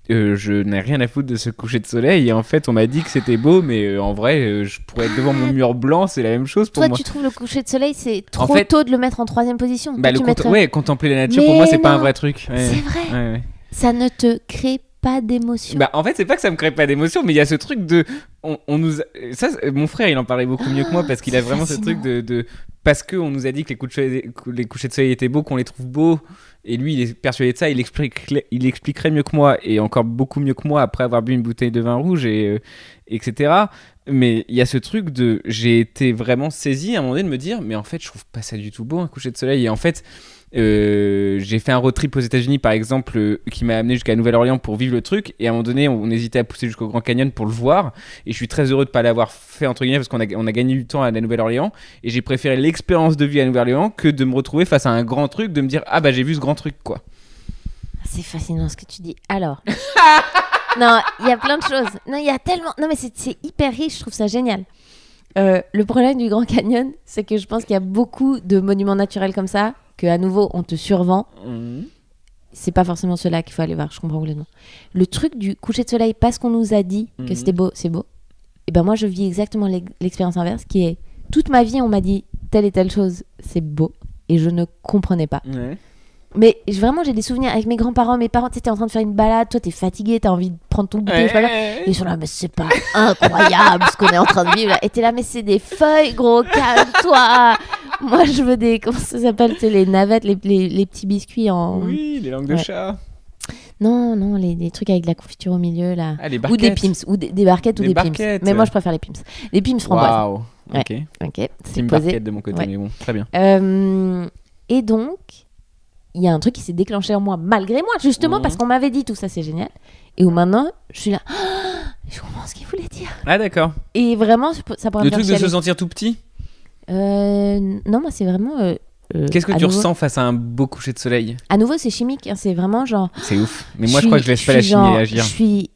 Je n'ai rien à foutre de ce coucher de soleil. Et en fait, on m'a dit que c'était beau, mais en vrai, je pourrais être devant mon mur blanc, c'est la même chose pour Toi, moi. tu trouves le coucher de soleil, c'est trop En fait, tôt de le mettre en 3e position. Bah, Toi, tu mettrais- ouais, contempler la nature, Mais pour moi, c'est pas un non, vrai truc. Ouais. C'est vrai. Ouais, ouais. Ça ne te crée pas d'émotion. Bah, en fait, c'est pas que ça me crée pas d'émotion, mais il y a ce truc de. On nous ça, mon frère, il en parlait beaucoup mieux que moi parce qu'il a c'est vraiment fascinant. ce truc de. Parce qu'on nous a dit que les couchers de soleil étaient beaux, qu'on les trouve beaux. Et lui, il est persuadé de ça, il expliquerait mieux que moi, et encore beaucoup mieux que moi après avoir bu une bouteille de vin rouge, etc. Mais il y a ce truc de. J'ai été vraiment saisi à un moment donné de me dire, mais en fait, je trouve pas ça du tout beau un coucher de soleil. Et en fait. J'ai fait un road trip aux États-Unis par exemple qui m'a amené jusqu'à Nouvelle-Orléans pour vivre le truc, et à un moment donné on hésitait à pousser jusqu'au Grand Canyon pour le voir, et je suis très heureux de pas l'avoir fait entre guillemets parce qu'on a gagné du temps à la Nouvelle-Orléans, et j'ai préféré l'expérience de vie à Nouvelle-Orléans que de me retrouver face à un grand truc, de me dire ah bah j'ai vu ce grand truc quoi. C'est fascinant ce que tu dis. Alors. Non, il y a plein de choses. Non, il y a tellement. Non, mais c'est hyper riche, je trouve ça génial. Le problème du Grand Canyon, c'est que je pense qu'il y a beaucoup de monuments naturels comme ça, que à nouveau on te survend. C'est pas forcément ceux-là qu'il faut aller voir, je comprends complètement. Le truc du coucher de soleil, parce qu'on nous a dit que c'était beau, c'est beau. Et ben moi je vis exactement l'expérience inverse, qui est toute ma vie on m'a dit telle et telle chose, c'est beau, et je ne comprenais pas. Ouais. Mais vraiment j'ai des souvenirs avec mes grands-parents, mes parents, t'étais en train de faire une balade, toi t'es fatigué, t'as envie de prendre ton goûter, je sais pas quoi. Et ils sont là, mais c'est pas incroyable ce qu'on est en train de vivre là. Et t'es là, mais c'est des feuilles, gros, calme-toi. Moi, je veux des. Comment ça s'appelle, tu sais, les navettes, les petits biscuits en. Oui, les langues de Ouais. chat. Non, les trucs avec de la confiture au milieu là. Ah, les Ou barquettes. des pims, ou des barquettes ou Des des pims. barquettes. Mais moi, je préfère les pims. Les pims framboises. Waouh. Ouais. Ok. Ok, c'est Team posé. barquette de mon côté, Ouais. mais bon, très bien. Et donc, il y a un truc qui s'est déclenché en moi, malgré moi, justement, Mhm. parce qu'on m'avait dit tout ça, c'est génial. Et où maintenant, je suis là, ah, je comprends ce qu'il voulait dire. Ah d'accord. Et vraiment, ça pourrait Le me faire truc de se chialer. sentir tout petit. Non, moi, c'est vraiment. Qu'est-ce que à tu nouveau- ressens face à un beau coucher de soleil? À nouveau, c'est chimique, hein, c'est vraiment genre. C'est ouf. Mais moi, je crois que je laisse pas la suis chimie genre, agir. Je suis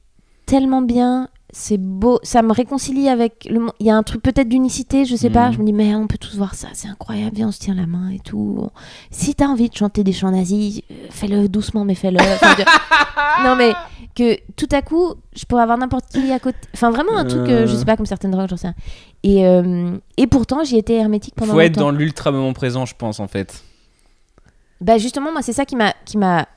tellement bien, c'est beau, ça me réconcilie avec le monde. Il y a un truc peut-être d'unicité, je sais pas. Mhm. Je me dis, mais on peut tous voir ça, c'est incroyable, viens, on se tient la main et tout. Si t'as envie de chanter des chants nazis, fais-le doucement, mais fais-le. Enfin, non, mais que tout à coup, je pourrais avoir n'importe qui à côté. Enfin, vraiment un truc, je sais pas, comme certaines drogues, j'en sais rien. Et pourtant, j'y étais hermétique pendant Faut être longtemps. dans l'ultra moment présent, je pense, en fait. Bah justement, moi, c'est ça qui m'a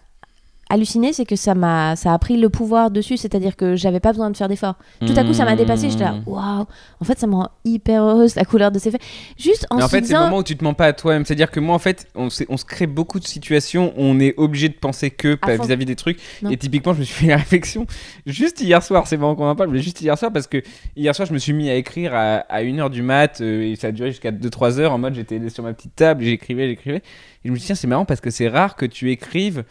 halluciné, c'est que ça a pris le pouvoir dessus, c'est-à-dire que j'avais pas besoin de faire d'efforts. Tout à coup, ça m'a dépassé, j'étais là, waouh, en fait, ça me rend hyper heureuse, la couleur de ces feuilles. Juste en Mais en se fait, c'est le disant... moment où tu te mens pas à toi-même. C'est-à-dire que moi, en fait, on se crée beaucoup de situations où on est obligé de penser que À fond. vis-à-vis des trucs. Non. Et typiquement, je me suis fait la réflexion juste hier soir. C'est marrant qu'on en parle, mais juste hier soir, parce que hier soir, je me suis mis à écrire à 1h du mat, et ça a duré jusqu'à 2-3 heures. En mode, j'étais sur ma petite table, j'écrivais. Et je me suis dit, tiens, c'est marrant parce que c'est rare que tu écrives.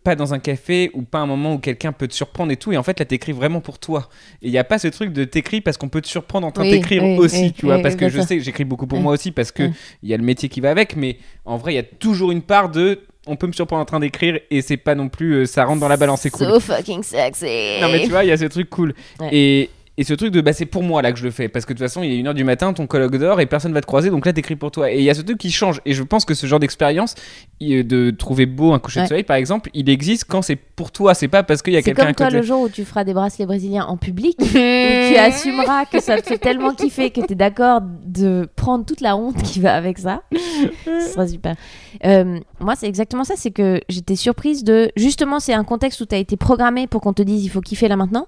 Pas dans un café ou pas un moment où quelqu'un peut te surprendre et tout, et en fait là t'écris vraiment pour toi, et il y a pas ce truc de t'écrire parce qu'on peut te surprendre en train Oui, d'écrire oui, aussi, oui, tu vois, oui, parce oui, que bien je sûr. sais que j'écris beaucoup pour Oui. moi aussi, parce que Oui. il y a le métier qui va avec, mais en vrai il y a toujours une part de on peut me surprendre en train d'écrire, et c'est pas non plus ça rentre dans la balance, c'est cool. So fucking sexy. Non mais tu vois, il y a ce truc cool. Ouais. Et ce truc de bah c'est pour moi là que je le fais, parce que de toute façon il est 1h du matin, ton coloc dort et personne va te croiser, donc là t'écris pour toi. Et il y a ce truc qui change, et je pense que ce genre d'expérience de trouver beau un coucher de Ouais. soleil par exemple, il existe quand c'est pour toi, c'est pas parce qu'il y a C'est quelqu'un à comme toi côté. le jour où tu feras des bracelets brésiliens en public, où tu assumeras que ça te fait tellement kiffer que t'es d'accord de prendre toute la honte qui va avec ça. Ce sera super. Moi, c'est exactement ça, c'est que j'étais surprise de... Justement, c'est un contexte où t'as été programmé pour qu'on te dise il faut kiffer là maintenant,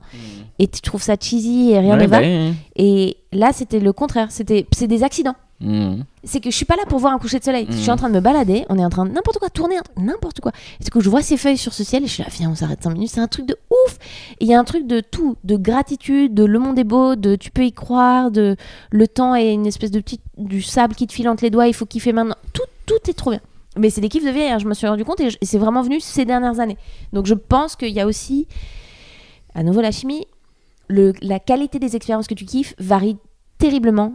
et tu trouves ça cheesy et rien Ouais, ne va. bah oui. Et là, c'était le contraire, c'est des accidents. Mmh. C'est que je suis pas là pour voir un coucher de soleil. Mhm. Je suis en train de me balader, on est en train de n'importe quoi tourner, n'importe quoi. Et du coup, je vois ces feuilles sur ce ciel et je suis là, viens, on s'arrête 5 minutes. C'est un truc de ouf. Et il y a un truc de tout, de gratitude, de le monde est beau, de tu peux y croire, de le temps est une espèce de du sable qui te file entre les doigts, il faut kiffer maintenant. Tout est trop bien. Mais c'est des kiffs de vie, hein, je me suis rendu compte, et c'est vraiment venu ces dernières années. Donc je pense qu'il y a aussi, à nouveau la chimie, la qualité des expériences que tu kiffes varie terriblement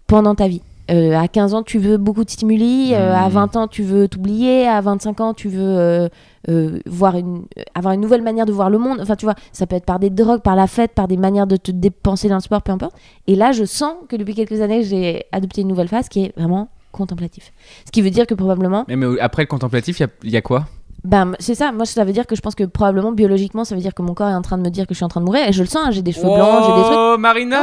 pendant ta vie. À 15 ans, tu veux beaucoup de stimuli. À 20 ans, tu veux t'oublier. À 25 ans, tu veux avoir une nouvelle manière de voir le monde. Enfin, tu vois, ça peut être par des drogues, par la fête, par des manières de te dépenser dans le sport, peu importe. Et là, je sens que depuis quelques années, j'ai adopté une nouvelle phase qui est vraiment contemplatif. Ce qui veut dire que probablement... Mais après le contemplatif, il y a quoi ? Ben, c'est ça, moi ça veut dire que je pense que probablement biologiquement ça veut dire que mon corps est en train de me dire que je suis en train de mourir et je le sens, hein, j'ai des cheveux blancs, j'ai des trucs. Oh Marina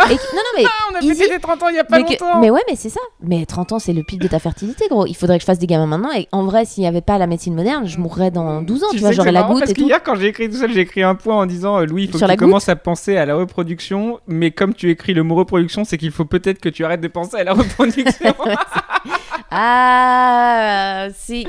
non mais on a fêté tes 30 ans il y a pas longtemps. Mais ouais, mais c'est ça. Mais 30 ans c'est le pic de ta fertilité, gros. Il faudrait que je fasse des gamins maintenant et en vrai s'il n'y avait pas la médecine moderne, je mourrais dans 12 ans, tu vois, j'aurais la goutte parce et tout. Hier quand j'ai écrit tout seul, j'ai écrit un point en disant Louis, il faut que tu commences à penser à la reproduction, mais comme tu écris le mot reproduction, c'est qu'il faut peut-être que tu arrêtes de penser à la reproduction. Ah, si.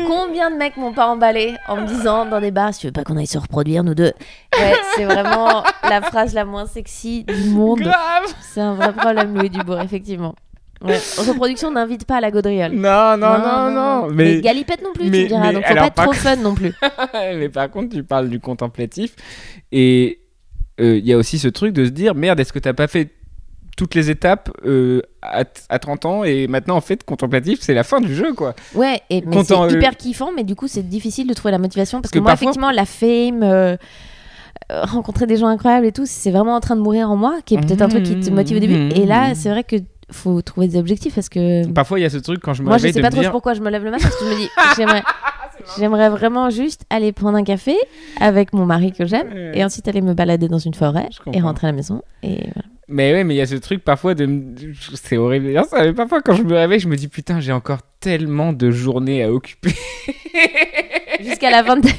Combien de mecs m'ont pas emballé en me disant dans des bars, si tu veux pas qu'on aille se reproduire, nous deux. Ouais, c'est vraiment la phrase la moins sexy du monde. Grave. C'est un vrai problème, Louis Dubourg, effectivement. Ouais. Reproduction n'invite pas à la gaudriole. Non. Mais galipette non plus, tu me diras. Donc faut pas être trop fun non plus. Mais par contre, tu parles du contemplatif. Et il y a aussi ce truc de se dire, merde, est-ce que t'as pas fait toutes les étapes à 30 ans et maintenant en fait contemplatif c'est la fin du jeu quoi. Ouais, mais c'est hyper kiffant mais du coup c'est difficile de trouver la motivation parce que moi parfois... effectivement la fame, rencontrer des gens incroyables et tout c'est vraiment en train de mourir en moi qui est peut-être un truc qui te motive au début et là c'est vrai que faut trouver des objectifs parce que parfois il y a ce truc quand je me réveille de me dire... Moi je sais pas trop pourquoi je me lève le matin parce que je me dis j'aimerais vraiment juste aller prendre un café avec mon mari que j'aime et ensuite aller me balader dans une forêt et rentrer à la maison et voilà. Mais ouais, mais il y a ce truc parfois c'est horrible de dire ça, mais parfois quand je me réveille, je me dis putain, j'ai encore tellement de journées à occuper. Jusqu'à la fin de ouais,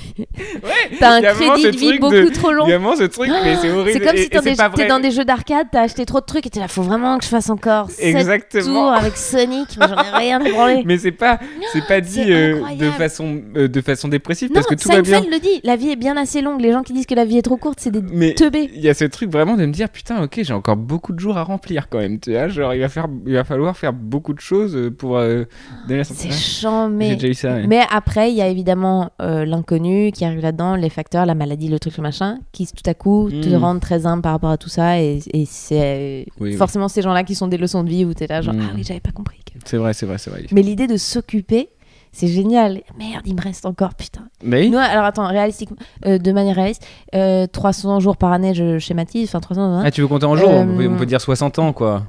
t'as un crédit de vie beaucoup trop long. Il y a vraiment ce truc, mais c'est horrible. C'est comme si t'es dans des jeux d'arcade, t'as acheté trop de trucs et t'es là, faut vraiment que je fasse encore 7 tours avec Sonic, mais j'en ai rien à branler. Mais c'est pas dit de façon dépressive parce que tout va bien. Seinfeld le dit, la vie est bien assez longue. Les gens qui disent que la vie est trop courte, c'est des teubés. Il y a ce truc vraiment de me dire putain, ok, j'ai encore beaucoup de jours à remplir quand même. Tu vois, genre il va falloir faire beaucoup de choses pour donner la c'est chiant, mais j'ai déjà eu ça. Ouais. Mais après, il y a évidemment l'inconnu qui arrive là-dedans, les facteurs, la maladie, le truc, le machin, qui tout à coup te rendent très humble par rapport à tout ça. Et c'est forcément ces gens-là qui sont des leçons de vie où t'es là, genre, ah oui, j'avais pas compris. C'est vrai. Mais l'idée de s'occuper, c'est génial. Merde, il me reste encore, putain. Mais... Nous, alors attends, réalistiquement, de manière réaliste, 300 jours par année, je schématise, enfin 300. Ah, tu veux compter en jours on peut dire 60 ans, quoi.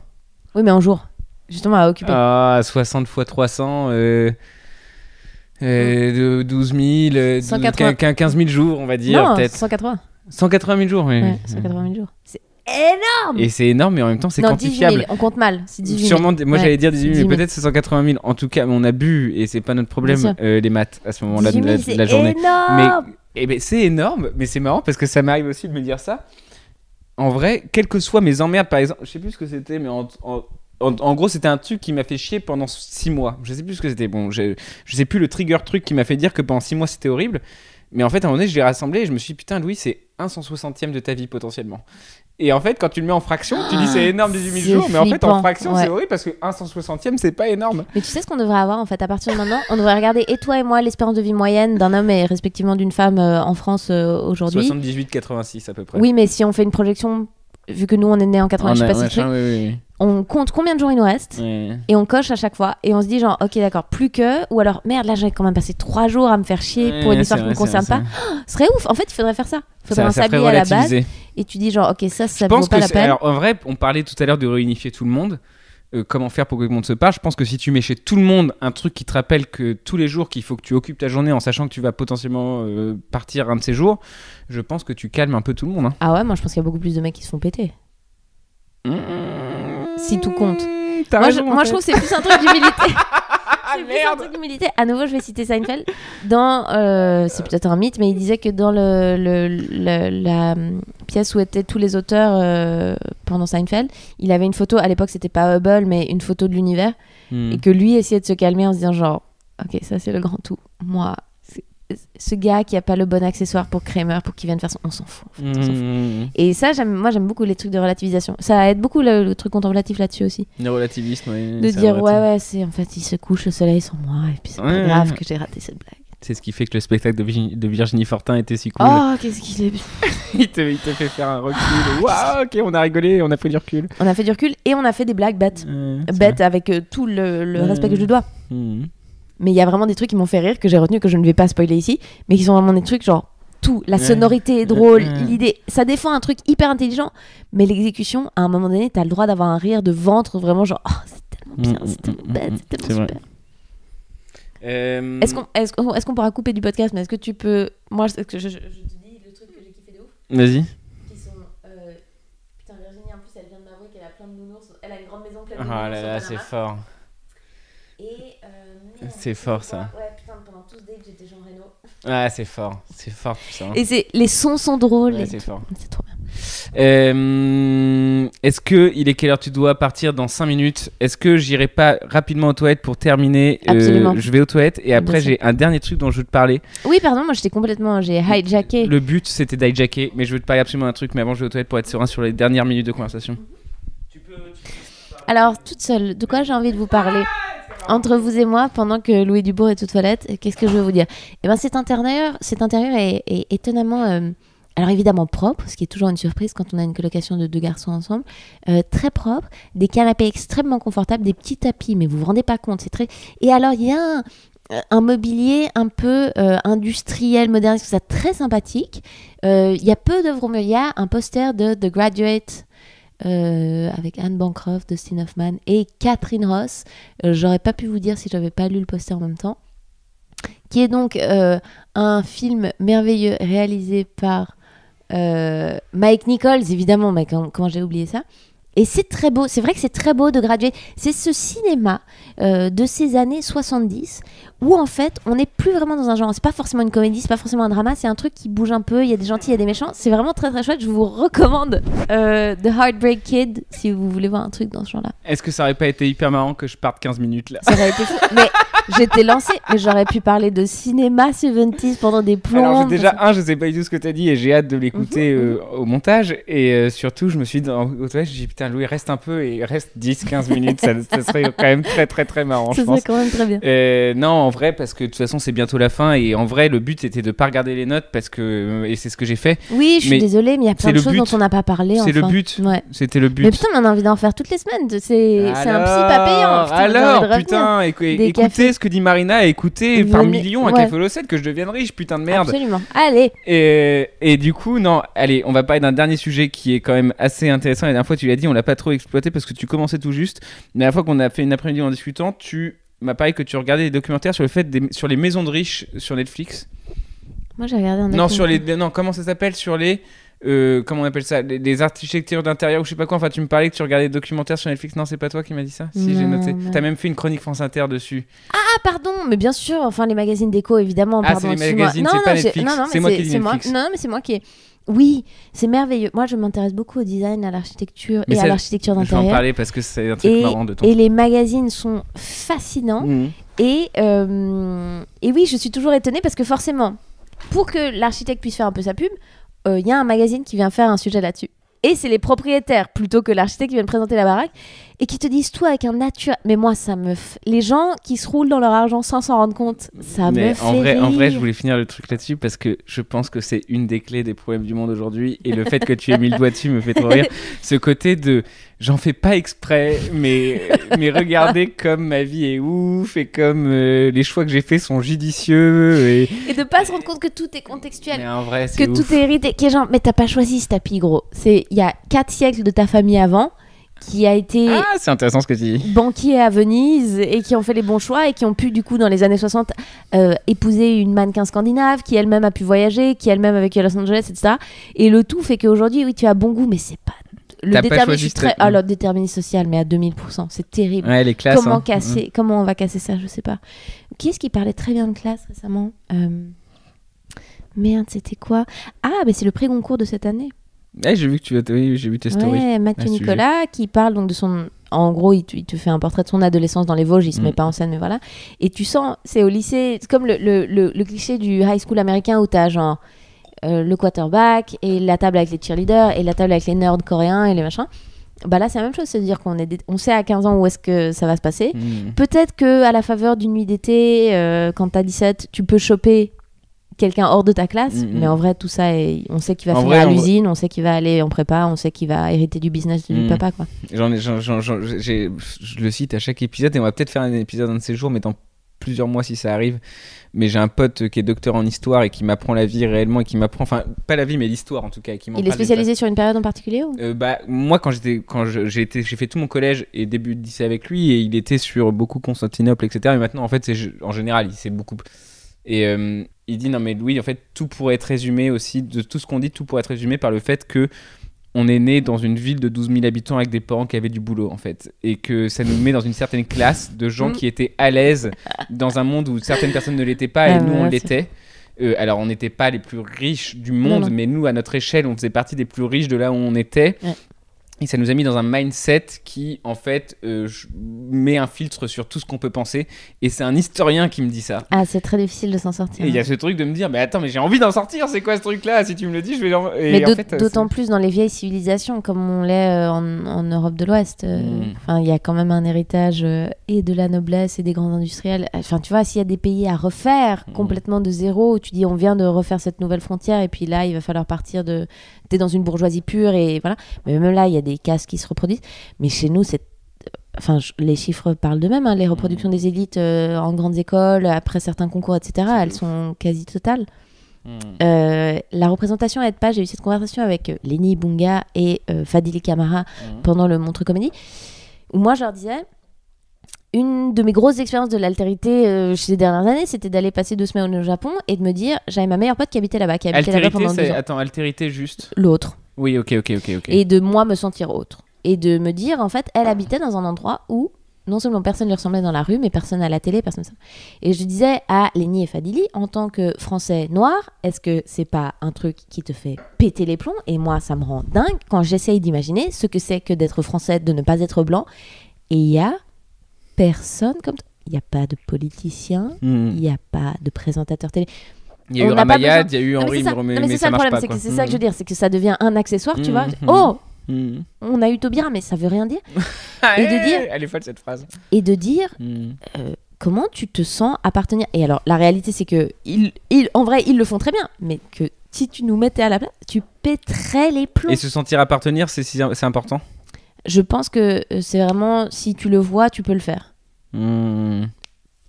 Oui, mais en jours. Justement, à occuper. Ah, 60 fois 300, 12 000, 15 000 jours, on va dire. Non, peut-être. 180. 180 000 jours, oui. Ouais, 180 000 jours. C'est énorme. Et c'est énorme, mais en même temps, c'est quantifiable. 18 000, on compte mal. C'est 18 000. Sûrement, moi j'allais dire 18 000, mais peut-être c'est 180 000. En tout cas, on a bu, et c'est pas notre problème, les maths, à ce moment-là de la journée. Énorme. Mais c'est énorme, mais c'est marrant parce que ça m'arrive aussi de me dire ça. En vrai, quelles que soient mes emmerdes, par exemple, je sais plus ce que c'était, mais en gros, c'était un truc qui m'a fait chier pendant 6 mois. Je sais plus ce que c'était. Bon, je sais plus le trigger truc qui m'a fait dire que pendant 6 mois c'était horrible. Mais en fait, à un moment donné, je l'ai rassemblé et je me suis dit, putain, Louis, c'est 1/160e de ta vie potentiellement. Et en fait, quand tu le mets en fraction, tu dis c'est énorme 18 000 jours, mais en fait, en fraction, c'est horrible parce que 1/160e, c'est pas énorme. Mais tu sais ce qu'on devrait avoir en fait à partir de maintenant? On devrait regarder, et toi et moi, l'espérance de vie moyenne d'un homme et respectivement d'une femme en France aujourd'hui. 78-86 à peu près. Oui, mais si on fait une projection, vu que nous on est nés en 80, je sais pas si oui. On compte combien de jours il nous reste et on coche à chaque fois et on se dit genre ok d'accord plus que ou alors merde là j'avais quand même passé 3 jours à me faire chier pour une histoire qui me concerne pas. Ce serait ouf, en fait il faudrait faire ça. Il faudrait un sablier à la base et tu dis genre ok ça vaut pas la peine. Alors en vrai on parlait tout à l'heure de réunifier tout le monde. Comment faire pour que tout le monde se parle. Je pense que si tu mets chez tout le monde un truc qui te rappelle que tous les jours qu'il faut que tu occupes ta journée en sachant que tu vas potentiellement partir un de ces jours, je pense que tu calmes un peu tout le monde. Ah ouais, moi je pense qu'il y a beaucoup plus de mecs qui se font péter. Si tout compte. Moi je trouve que c'est plus un truc d'humilité. C'est un truc d'humilité. À nouveau, je vais citer Seinfeld. C'est peut-être un mythe, mais il disait que dans la pièce où étaient tous les auteurs pendant Seinfeld, il avait une photo. À l'époque, c'était pas Hubble, mais une photo de l'univers. Et que lui essayait de se calmer en se disant genre, ok, ça c'est le grand tout. Moi, ce gars qui a pas le bon accessoire pour Kramer, pour qu'il vienne faire son... On s'en fout. En fait, on s'en fout. Et ça, j'aime beaucoup les trucs de relativisation. Ça aide beaucoup le truc contemplatif là-dessus aussi. Le relativisme, oui. De dire, ouais, c'est en fait, il se couche le soleil sans moi, et puis c'est pas grave que j'ai raté cette blague. C'est ce qui fait que le spectacle de Virginie Fortin était si cool. Oh, qu'est-ce qu'il est... il te fait faire un recul. Waouh, ok, on a rigolé, on a pris du recul. On a fait du recul et on a fait des blagues bêtes. Bêtes avec tout le respect que je lui dois. Mais il y a vraiment des trucs qui m'ont fait rire, que j'ai retenu, que je ne vais pas spoiler ici, mais qui sont vraiment des trucs genre... Tout, la sonorité est drôle, l'idée, ça défend un truc hyper intelligent, mais l'exécution, à un moment donné, t'as le droit d'avoir un rire de ventre, vraiment genre, oh, c'est tellement bien, c'est tellement bête, c'est tellement super. Est-ce qu'on pourra couper du podcast, mais est-ce que tu peux... Moi, je te dis le truc que j'ai kiffé de ouf. Vas-y. Qui sont... Putain, Virginie, en plus, elle vient de m'avouer qu'elle a plein de nounours. Elle a une grande maison pleine de nounours. Oh là là, c'est fort. Et... c'est fort, ça. Ouais, putain, pendant tout ce date, j'étais Jean Reno. Ouais, c'est fort tout ça. Et les sons sont drôles. Ouais, c'est fort. C'est trop bien. Est-ce que il est quelle heure tu dois partir dans 5 minutes? Est-ce que j'irai pas rapidement aux toilettes pour terminer? Absolument. Je vais aux toilettes et après j'ai un dernier truc dont je veux te parler. Oui, pardon, moi j'ai hijacké. Le but c'était d'hijacker, mais je veux te parler absolument d'un truc, mais avant je vais aux toilettes pour être serein sur les dernières minutes de conversation. Alors, toute seule, de quoi j'ai envie de vous parler? Entre vous et moi, pendant que Louis Dubourg est aux toilettes, qu'est-ce que je veux vous dire? Eh ben, cet intérieur est étonnamment, alors évidemment propre, ce qui est toujours une surprise quand on a une colocation de 2 garçons ensemble, très propre, des canapés extrêmement confortables, des petits tapis, mais vous vous rendez pas compte, c'est très... Et alors, il y a un mobilier un peu industriel, moderne, ça très sympathique. Il y a peu d'œuvres au mur. Il y a un poster de The Graduate, avec Anne Bancroft, Dustin Hoffman et Catherine Ross. J'aurais pas pu vous dire si j'avais pas lu le poster en même temps, qui est donc un film merveilleux réalisé par Mike Nichols, évidemment, mais comment j'ai oublié ça. Et c'est très beau, c'est vrai que c'est très beau de Graduate. C'est ce cinéma de ces années 70 où en fait on n'est plus vraiment dans un genre, c'est pas forcément une comédie, c'est pas forcément un drama, c'est un truc qui bouge un peu, il y a des gentils, il y a des méchants, c'est vraiment très très chouette. Je vous recommande The Heartbreak Kid si vous voulez voir un truc dans ce genre là. Est-ce que ça aurait pas été hyper marrant que je parte 15 minutes là? Ça aurait été fou, mais j'étais lancée, mais j'aurais pu parler de cinéma 70s pendant des plombs. Alors je sais pas du tout ce que t'as dit et j'ai hâte de l'écouter au montage, et surtout je me suis dit au toilette, j'ai dit putain Louis reste un peu et reste 10-15 minutes, ça serait quand même très très très marrant, je pense. Ça serait quand même très bien. Non, en vrai, parce que de toute façon c'est bientôt la fin, et en vrai le but c'était de pas regarder les notes parce que, et c'est ce que j'ai fait. Oui, je suis désolée, mais il y a plein de choses dont on n'a pas parlé. C'est le but. Ouais. C'était le but. Mais putain, on a envie d'en faire toutes les semaines. C'est un psy pas payant. Putain, alors, putain, écoutez ce que dit Marina, écoutez par millions un café au 7 que je devienne riche, putain de merde. Absolument. Allez. Et du coup, non, allez, on va parler d'un dernier sujet qui est quand même assez intéressant. La dernière fois, tu l'as dit, on l'a pas trop exploité parce que tu commençais tout juste. Mais la fois qu'on a fait une après-midi en discutant, tu m'as parlé que tu regardais des documentaires sur le fait sur les maisons de riches sur Netflix. Moi, j'ai regardé un documentaire. Non, comment ça s'appelle, sur les comment on appelle ça, les architectures d'intérieur ou je sais pas quoi. Enfin, tu me parlais que tu regardais des documentaires sur Netflix. Non, c'est pas toi qui m'as dit ça? Si, j'ai noté. T'as même fait une chronique France Inter dessus. Ah, pardon, mais bien sûr. Enfin, les magazines déco, évidemment. Ah, c'est les magazines, c'est pas Netflix. C'est moi qui dis Netflix. Non, mais c'est moi qui ai... Oui, c'est merveilleux. Moi, je m'intéresse beaucoup au design, à l'architecture et à l'architecture d'intérieur. Je vais en parler parce que c'est un truc marrant de ton. Et les magazines sont fascinants. Et oui, je suis toujours étonnée parce que forcément, pour que l'architecte puisse faire un peu sa pub, y a un magazine qui vient faire un sujet là-dessus. Et c'est les propriétaires, plutôt que l'architecte qui vient présenter la baraque, et qui te disent tout avec un naturel. Mais moi, ça me... Les gens qui se roulent dans leur argent sans s'en rendre compte, ça me fait rire. En vrai, je voulais finir le truc là-dessus parce que je pense que c'est une des clés des problèmes du monde aujourd'hui. Et le fait que tu aies mis le doigt dessus me fait trop rire. Ce côté de... J'en fais pas exprès, mais regardez comme ma vie est ouf et comme les choix que j'ai faits sont judicieux. Et de pas se rendre compte que tout est contextuel. Mais en vrai, c'est que ouf. Tout est hérité. Qui est genre, mais t'as pas choisi ce tapis, gros. Il y a 4 siècles de ta famille avant qui a été c'est intéressant ce que tu dis. Banquier à Venise et qui ont fait les bons choix et qui ont pu du coup dans les années 60 épouser une mannequin scandinave qui elle-même a pu voyager, qui elle-même a vécu à Los Angeles, etc. Et le tout fait qu'aujourd'hui, oui, tu as bon goût, mais c'est pas... Le déterminisme social, mais à 2000%, c'est terrible. Ouais, les classes. Comment on va casser ça, je sais pas. Qui est-ce qui parlait très bien de classe récemment? Merde, c'était quoi? Ah, bah c'est le prix Goncourt de cette année. J'ai vu j'ai vu tes stories. Ouais, Mathieu Nicolas qui parle donc de son... En gros, il te fait un portrait de son adolescence dans les Vosges, il se met pas en scène, mais voilà. Et tu sens, c'est au lycée, c'est comme le cliché du high school américain où t'as genre le quarterback et la table avec les cheerleaders et la table avec les nerds coréens et les machins. Bah là, c'est la même chose, c'est-à-dire on sait à 15 ans où est-ce que ça va se passer. Mm. Peut-être qu'à la faveur d'une nuit d'été, quand t'as 17, tu peux choper quelqu'un hors de ta classe, mais en vrai, tout ça, on sait qu'il va finir à l'usine, on sait qu'il va aller en prépa, on sait qu'il va hériter du business du papa, quoi. Je le cite à chaque épisode, et on va peut-être faire un épisode un de ces jours, mais dans plusieurs mois si ça arrive. Mais j'ai un pote qui est docteur en histoire et qui m'apprend la vie réellement, et qui m'apprend, enfin pas la vie mais l'histoire en tout cas, et qui m'en Il est spécialisé sur une période en particulier ou moi j'ai fait tout mon collège et début de lycée avec lui, et il était sur beaucoup Constantinople, etc. Et maintenant en fait en général il sait beaucoup, et il dit non mais Louis, en fait tout pourrait être résumé aussi, de tout ce qu'on dit, tout pourrait être résumé par le fait que on est né dans une ville de 12 000 habitants avec des parents qui avaient du boulot, en fait. Et que ça nous met dans une certaine classe de gens qui étaient à l'aise dans un monde où certaines personnes ne l'étaient pas, et nous, on l'était. Alors, on n'était pas les plus riches du monde, mais nous, à notre échelle, on faisait partie des plus riches de là où on était. Ouais. Et ça nous a mis dans un mindset qui, en fait, met un filtre sur tout ce qu'on peut penser. Et c'est un historien qui me dit ça. Ah, c'est très difficile de s'en sortir. Et il y a ce truc de me dire, mais attends, mais j'ai envie d'en sortir, c'est quoi ce truc-là? Si tu me le dis, je vais mais en fait, d'autant plus dans les vieilles civilisations, comme on l'est en Europe de l'Ouest. Il y a quand même un héritage et de la noblesse et des grands industriels. Enfin, tu vois, s'il y a des pays à refaire complètement de zéro, où tu dis, on vient de refaire cette nouvelle frontière, et puis là, il va falloir partir de... T'es dans une bourgeoisie pure, et voilà. Mais même là, il y a des castes qui se reproduisent. Mais chez nous, les chiffres parlent d'eux-mêmes. Les reproductions des élites en grandes écoles, après certains concours, etc., elles sont quasi totales. La représentation à EdPage, j'ai eu cette conversation avec Lénie Bunga et Fadili Camara pendant le Montreux Comédie, où moi, je leur disais... Une de mes grosses expériences de l'altérité ces dernières années, c'était d'aller passer 2 semaines au Japon et de me dire, j'avais ma meilleure pote qui habitait là-bas, pendant 2 ans. Attends, altérité juste. L'autre. Oui, ok. Et de moi me sentir autre. Et de me dire, en fait, elle habitait dans un endroit où non seulement personne ne lui ressemblait dans la rue, mais personne à la télé, personne ça. Et je disais à Lénie et Fadili, en tant que Français noir, est-ce que c'est pas un truc qui te fait péter les plombs? Et moi, ça me rend dingue quand j'essaye d'imaginer ce que c'est que d'être Français, de ne pas être blanc. Et il y a personne comme toi. Il n'y a pas de politicien, il n'y a pas de présentateur télé. Il y a eu Ramayad, il y a eu Henri, mais c'est ça ça le marche problème, pas. C'est ça que je veux dire, c'est que ça devient un accessoire, tu vois. On a eu Taubira, mais ça veut rien dire. Et de dire, elle est folle cette phrase. Et de dire, comment tu te sens appartenir. Et alors, la réalité, c'est que en vrai, ils le font très bien, mais que si tu nous mettais à la place, tu pèterais les plombs. Et se sentir appartenir, c'est important. Je pense que c'est vraiment, si tu le vois, tu peux le faire.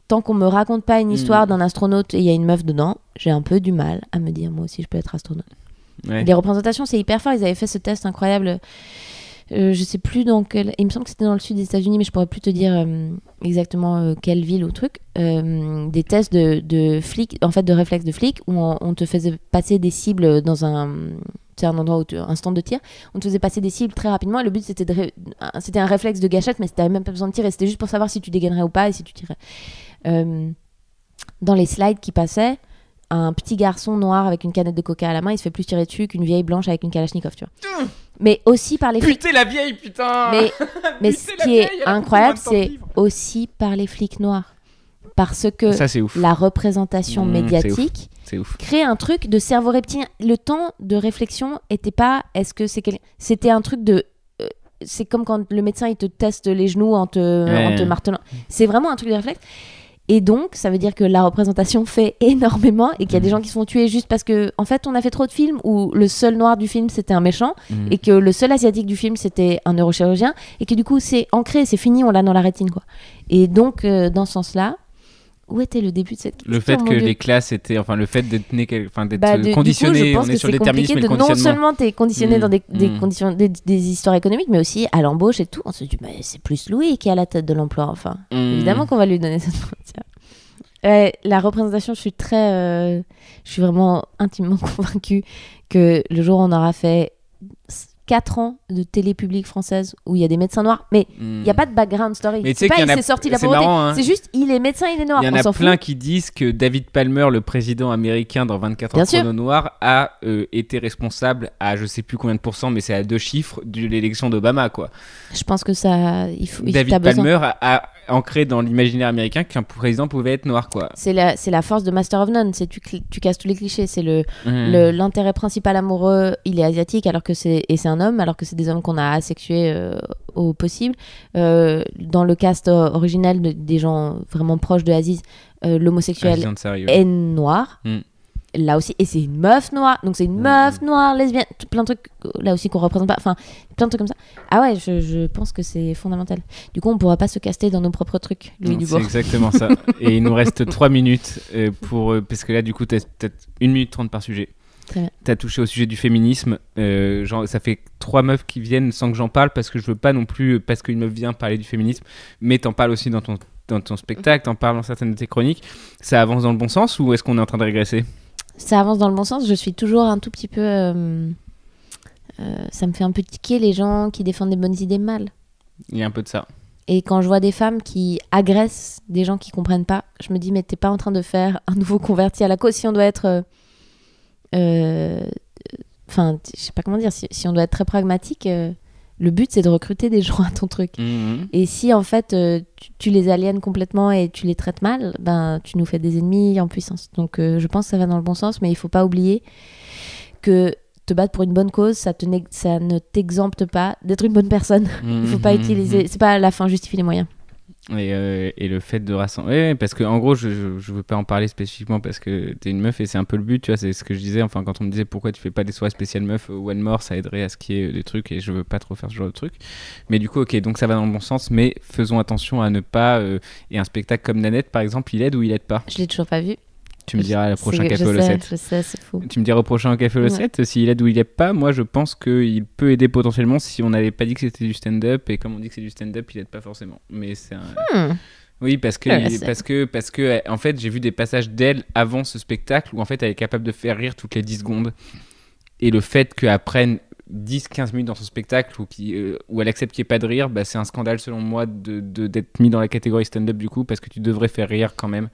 Tant qu'on me raconte pas une histoire d'un astronaute et il y a une meuf dedans, j'ai un peu du mal à me dire, moi aussi, je peux être astronaute. Ouais. Les représentations, c'est hyper fort. Ils avaient fait ce test incroyable. Je sais plus dans quel... Il me semble que c'était dans le sud des États-Unis, mais je pourrais plus te dire exactement quelle ville ou truc. Des tests de flics, en fait, de réflexes de flics, où on te faisait passer des cibles dans un endroit un stand de tir. On te faisait passer des cibles très rapidement. Et le but, c'était un réflexe de gâchette, mais t'avais même pas besoin de tirer. C'était juste pour savoir si tu dégainerais ou pas et si tu tirais. Dans les slides qui passaient, un petit garçon noir avec une canette de coca à la main, il se fait plus tirer dessus qu'une vieille blanche avec une kalachnikov, tu vois. Mais aussi par les flics. Putain la vieille, putain. Mais ce qui est incroyable, c'est aussi par les flics noirs. Parce que ça, c'est ouf. La représentation médiatique c'est ouf. Crée un truc de cerveau reptilien. Le temps de réflexion était pas est-ce que c'est c'était un truc de c'est comme quand le médecin il te teste les genoux en te martelant. C'est vraiment un truc de réflexe. Et donc, ça veut dire que la représentation fait énormément et qu'il y a des gens qui se font tuer juste parce que, en fait, on a fait trop de films où le seul noir du film, c'était un méchant et que le seul asiatique du film, c'était un neurochirurgien et que du coup, c'est ancré, c'est fini, on l'a dans la rétine, quoi. Et donc, dans ce sens-là, où était le début de cette question? Le fait que les classes étaient... Enfin, le fait d'être né... Enfin, d'être conditionné, coup, on est sur le déterminisme et le conditionnement. Non seulement t'es conditionné dans des conditions, des histoires économiques, mais aussi à l'embauche et tout. On se dit, mais c'est plus Louis qui est à la tête de l'emploi, enfin. Évidemment qu'on va lui donner cette frontière. La représentation, je suis vraiment intimement convaincue que le jour où on aura fait 4 ans de télé publique française où il y a des médecins noirs, mais il n'y a pas de background story. Mais c'est pas il s'est sorti de la pauvreté, c'est juste il est médecin, il est noir. Il y en a plein qui disent que David Palmer, le président américain dans 24 heures chrono noir, a été responsable à je sais plus combien de pourcents, mais c'est à 2 chiffres de l'élection d'Obama, quoi. Je pense que ça, David Palmer ancré dans l'imaginaire américain qu'un président pouvait être noir, quoi. C'est la force de Master of None, c'est tu casses tous les clichés. C'est l'intérêt principal amoureux, il est asiatique et c'est un homme, alors que c'est des hommes qu'on a asexués au possible. Dans le cast original des gens vraiment proches de Aziz, l'homosexuel est noir. Là aussi, et c'est une meuf noire, donc c'est une meuf noire, lesbienne, plein de trucs là aussi qu'on représente pas, enfin plein de trucs comme ça. Ah ouais, je pense que c'est fondamental. Du coup, on pourra pas se caster dans nos propres trucs, Louis Dubourg. C'est exactement ça. Et il nous reste 3 minutes parce que là, du coup, t'as peut-être 1 minute 30 par sujet. Très bien. T'as touché au sujet du féminisme. Genre, ça fait 3 meufs qui viennent sans que j'en parle parce que je veux pas non plus, parce qu'une meuf vient parler du féminisme, mais t'en parles aussi dans ton spectacle, t'en parles dans certaines de tes chroniques. Ça avance dans le bon sens ou est-ce qu'on est en train de régresser ? Ça avance dans le bon sens. Je suis toujours un tout petit peu... ça me fait un peu tiquer les gens qui défendent des bonnes idées mal. Il y a un peu de ça. Et quand je vois des femmes qui agressent des gens qui comprennent pas, je me dis, mais t'es pas en train de faire un nouveau converti à la cause. Si on doit être... Enfin, je sais pas comment dire. Si on doit être très pragmatique... le but, c'est de recruter des gens à ton truc. Et si, en fait, tu les aliènes complètement et tu les traites mal, ben, tu nous fais des ennemis en puissance. Donc, je pense que ça va dans le bon sens, mais il faut pas oublier que te battre pour une bonne cause, ça ne t'exempte pas d'être une bonne personne. Il faut pas utiliser... C'est pas la fin justifie les moyens. Et le fait de rassembler, parce que en gros je veux pas en parler spécifiquement parce que t'es une meuf et c'est un peu le but, tu vois, c'est ce que je disais, enfin quand on me disait pourquoi tu fais pas des soirées spéciales meufs, One More ça aiderait à ce qu'il y ait des trucs et je veux pas trop faire ce genre de trucs, mais du coup ok, donc ça va dans le bon sens, mais faisons attention à ne pas et un spectacle comme Nanette par exemple, il aide ou il aide pas? Je l'ai toujours pas vu. Tu me diras le prochain Café au 7. Je sais, c'est fou. Tu me diras au prochain Café au 7 s'il aide ou il aide pas. Moi, je pense qu'il peut aider potentiellement si on n'avait pas dit que c'était du stand-up. Et comme on dit que c'est du stand-up, il aide pas forcément. Mais c'est un... Oui, parce que en fait, j'ai vu des passages d'elle avant ce spectacle où en fait, elle est capable de faire rire toutes les 10 secondes. Et le fait qu'elle prenne 10-15 minutes dans son spectacle où elle accepte qu'il n'y ait pas de rire, bah, c'est un scandale selon moi d'être mis dans la catégorie stand-up du coup, parce que tu devrais faire rire quand même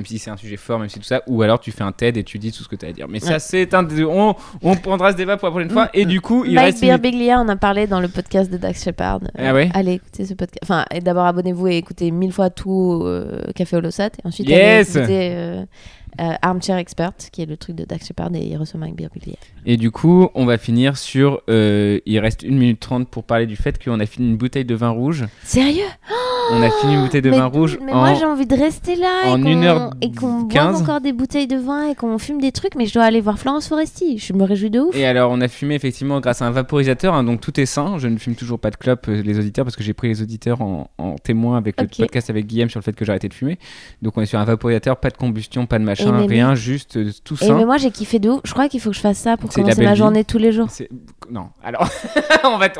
si c'est un sujet fort, même si tout ça, ou alors tu fais un TED et tu dis tout ce que tu as à dire. Mais ça, c'est on prendra ce débat pour la prochaine fois. Et du coup, il reste... Mike Birbiglia, on a parlé dans le podcast de Dax Shepard. Ah ouais. Allez écouter ce podcast. Enfin, et d'abord abonnez-vous et écoutez 1000 fois tout Café au Lossat. Et ensuite, allez écouter... Armchair Expert, qui est le truc de Dax Shepard, et il reçoit Mike Birbiglia. Et du coup, on va finir sur... il reste 1 minute 30 pour parler du fait qu'on a fini une bouteille de vin rouge. Sérieux? On a fini une bouteille de vin rouge mais moi, j'ai envie de rester là en 1h15. Et qu'on boive encore des bouteilles de vin et qu'on fume des trucs, mais je dois aller voir Florence Foresti. Je me réjouis de ouf. Et alors, on a fumé effectivement grâce à un vaporisateur, hein, donc tout est sain. Je ne fume toujours pas de clope, les auditeurs, parce que j'ai pris les auditeurs en témoin avec le podcast avec Guillaume sur le fait que j'ai arrêté de fumer. Donc, on est sur un vaporisateur, pas de combustion, pas de machin, rien, juste tout sain. Mais moi, j'ai kiffé de ouf. Je crois qu'il faut que je fasse ça pour commencer ma journée tous les jours. Non, alors,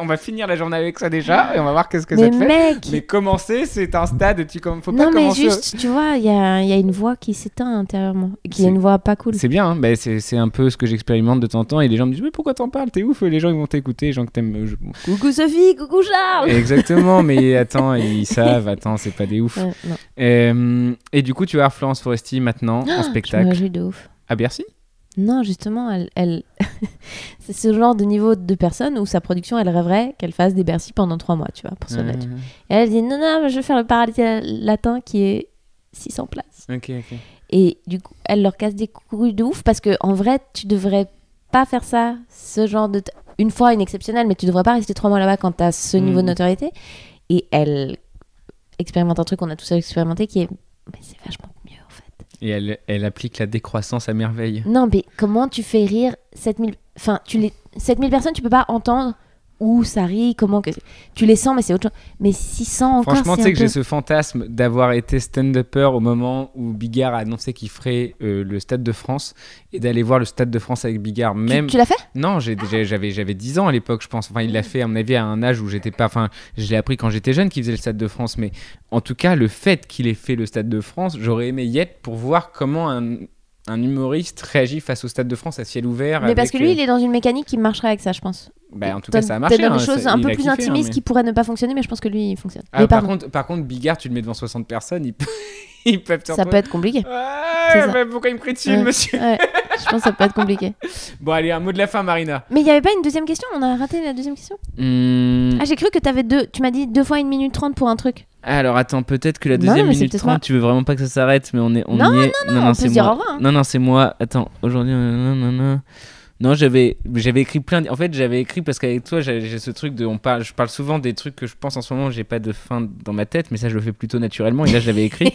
on va finir la journée avec ça déjà et on va voir qu'est-ce que ça te fait. Mais commencer, c'est un stade, faut pas commencer... Non, mais juste, tu vois, il y a une voix qui s'éteint intérieurement, qui est une voix pas cool. C'est bien, hein, bah, c'est un peu ce que j'expérimente de temps en temps et les gens me disent mais pourquoi t'en parles, t'es ouf, les gens ils vont t'écouter, les gens que t'aimes... Coucou Sophie, coucou Charles. Exactement, mais attends, ils savent, c'est pas des ouf. Et du coup, tu vas voir Florence Foresti maintenant en spectacle. Je me réjouis de ouf. À Bercy? Non, justement, elle... c'est ce genre de niveau de personne où sa production, elle rêverait qu'elle fasse des Bercy pendant 3 mois, tu vois, pour se mettre. Et elle dit non, je vais faire le Paradis Latin qui est 600 places. Ok. Et du coup, elle leur casse des couilles de ouf parce que en vrai, tu devrais pas faire ça, ce genre de... Une fois, une exceptionnelle, mais tu devrais pas rester 3 mois là-bas quand t'as ce niveau de notoriété. Et elle expérimente un truc qu'on a tous expérimenté qui est... Mais c'est vachement mieux, en fait. Et elle applique la décroissance à merveille. Non, mais comment tu fais rire 7000... Enfin, 7000 personnes, tu peux pas entendre où ça rit, comment que... Tu les sens, mais c'est autre chose. Mais 600 encore, franchement, tu sais que j'ai ce fantasme d'avoir été stand-upper au moment où Bigard a annoncé qu'il ferait le Stade de France et d'aller voir le Stade de France avec Bigard. Même... Tu l'as fait ? Non, j'avais 10 ans à l'époque, je pense. Enfin, il l'a fait, à mon avis, à un âge où j'étais pas... Enfin, je l'ai appris quand j'étais jeune qu'il faisait le Stade de France. Mais en tout cas, le fait qu'il ait fait le Stade de France, j'aurais aimé y être pour voir comment un humoriste réagit face au Stade de France à ciel ouvert. Mais parce que lui, il est dans une mécanique qui marcherait avec ça, je pense. Bah, en tout cas, ça a marché. Peut-être dans des choses un peu plus intimistes qui pourraient ne pas fonctionner, mais je pense que lui, il fonctionne. Par contre, Bigard, tu le mets devant 60 personnes, ils peuvent... Ça peut être compliqué. Ouais, mais pourquoi il me crie dessus, monsieur? Ouais, je pense que ça peut être compliqué. Bon, allez, un mot de la fin, Marina. Mais il n'y avait pas une deuxième question? On a raté la deuxième question? Ah, j'ai cru que tu m'as dit 2 fois 1 minute 30 pour un truc. Alors attends, peut-être que la Non, deuxième mais c'est minute peut-être 30, moi. tu veux vraiment pas que ça s'arrête, mais on y est. Non, on c'est peut se dire moi. au revoir, hein. Non, c'est moi. Attends, aujourd'hui. Non, j'avais écrit en fait, j'avais écrit parce qu'avec toi, j'ai ce truc de. Je parle souvent des trucs que je pense en ce moment, j'ai pas de fin dans ma tête, mais ça, je le fais plutôt naturellement. Et là, j'avais écrit.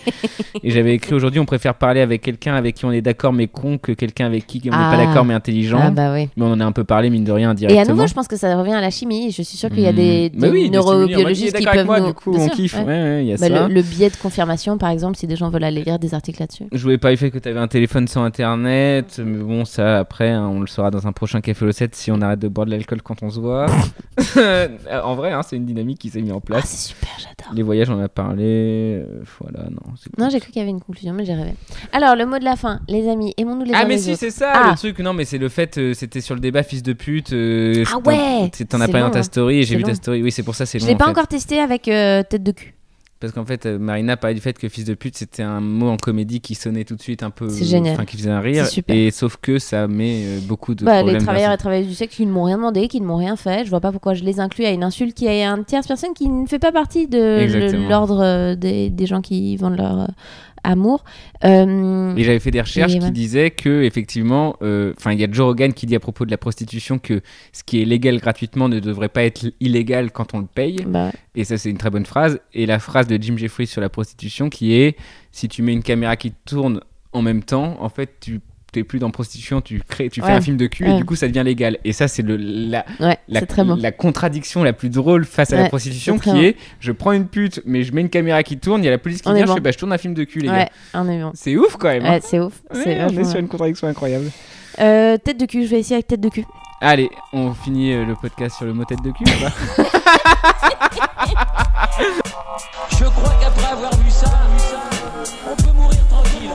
Et j'avais écrit aujourd'hui, on préfère parler avec quelqu'un avec qui on est d'accord mais con que quelqu'un avec qui on n'est pas d'accord mais intelligent. Ah bah oui. Mais on en a un peu parlé, mine de rien, Et directement. à nouveau, je pense que ça revient à la chimie. Je suis sûre qu'il y a des Bah oui, des neurobiologistes qui d'accord avec peuvent moi, nous... du coup, Bien on sûr, kiffe. ouais. Ouais, il y a Bah, ça. le biais de confirmation, par exemple, si des gens veulent aller lire des articles là-dessus. Je voulais pas le fait que tu avais un téléphone sans internet, mais bon, ça après, hein, on le saura dans un prochain Café Lossette si on arrête de boire de l'alcool quand on se voit. En vrai, hein, c'est une dynamique qui s'est mise en Ah, place. c'est super, j'adore. Les voyages, on en a parlé. Voilà, non. Non, j'ai cru qu'il y avait une conclusion, mais j'ai rêvé. Alors, le mot de la fin, les amis, aimons-nous les uns mais les si, autres. c'est ça Ah. le truc. Non, mais c'est le fait, c'était sur le débat fils de pute. Ah ouais. T'en as C'est parlé dans long, ta hein. story et j'ai C'est vu ta long. story. Oui, c'est pour ça, c'est Je long. l'ai pas en fait. encore testé avec tête de cul. Parce qu'en fait, Marina parlait du fait que fils de pute, c'était un mot en comédie qui sonnait tout de suite un peu. C'est génial. Enfin, qui faisait un rire. C'est super. Et sauf que ça met beaucoup de Bah, problèmes. les travailleurs vers et travailleuses du sexe qui ne m'ont rien demandé, qui ne m'ont rien fait, je vois pas pourquoi je les inclus à une insulte qui est une tierce personne qui ne fait pas partie de Exactement. l'ordre des gens qui vendent leur amour. Et j'avais fait des recherches Et qui ouais. disaient que effectivement, il y a Joe Rogan qui dit à propos de la prostitution que ce qui est légal gratuitement ne devrait pas être illégal quand on le paye. Bah, Et ça, c'est une très bonne phrase. Et la phrase de Jim Jeffries sur la prostitution qui est si tu mets une caméra qui tourne en même temps, en fait, tu t'es plus dans prostitution, tu fais Ouais. un film de cul et Ouais. du coup ça devient légal. Et ça, c'est la c'est très bon. la contradiction la plus drôle face à la Ouais, prostitution c'est très qui bon. est je prends une pute mais je mets une caméra qui tourne, il y a la police qui On est vient, je bon. fais bah je tourne un film de cul les Ouais, gars. on est bon. C'est ouf quand même. Hein. Ouais, c'est ouf. Ouais, C'est on est vachement sur bien. une contradiction incroyable. Tête de cul, je vais essayer avec tête de cul. Allez, on finit le podcast sur le mot tête de cul. Ou pas Je crois qu'après avoir vu ça, on peut mourir tranquille.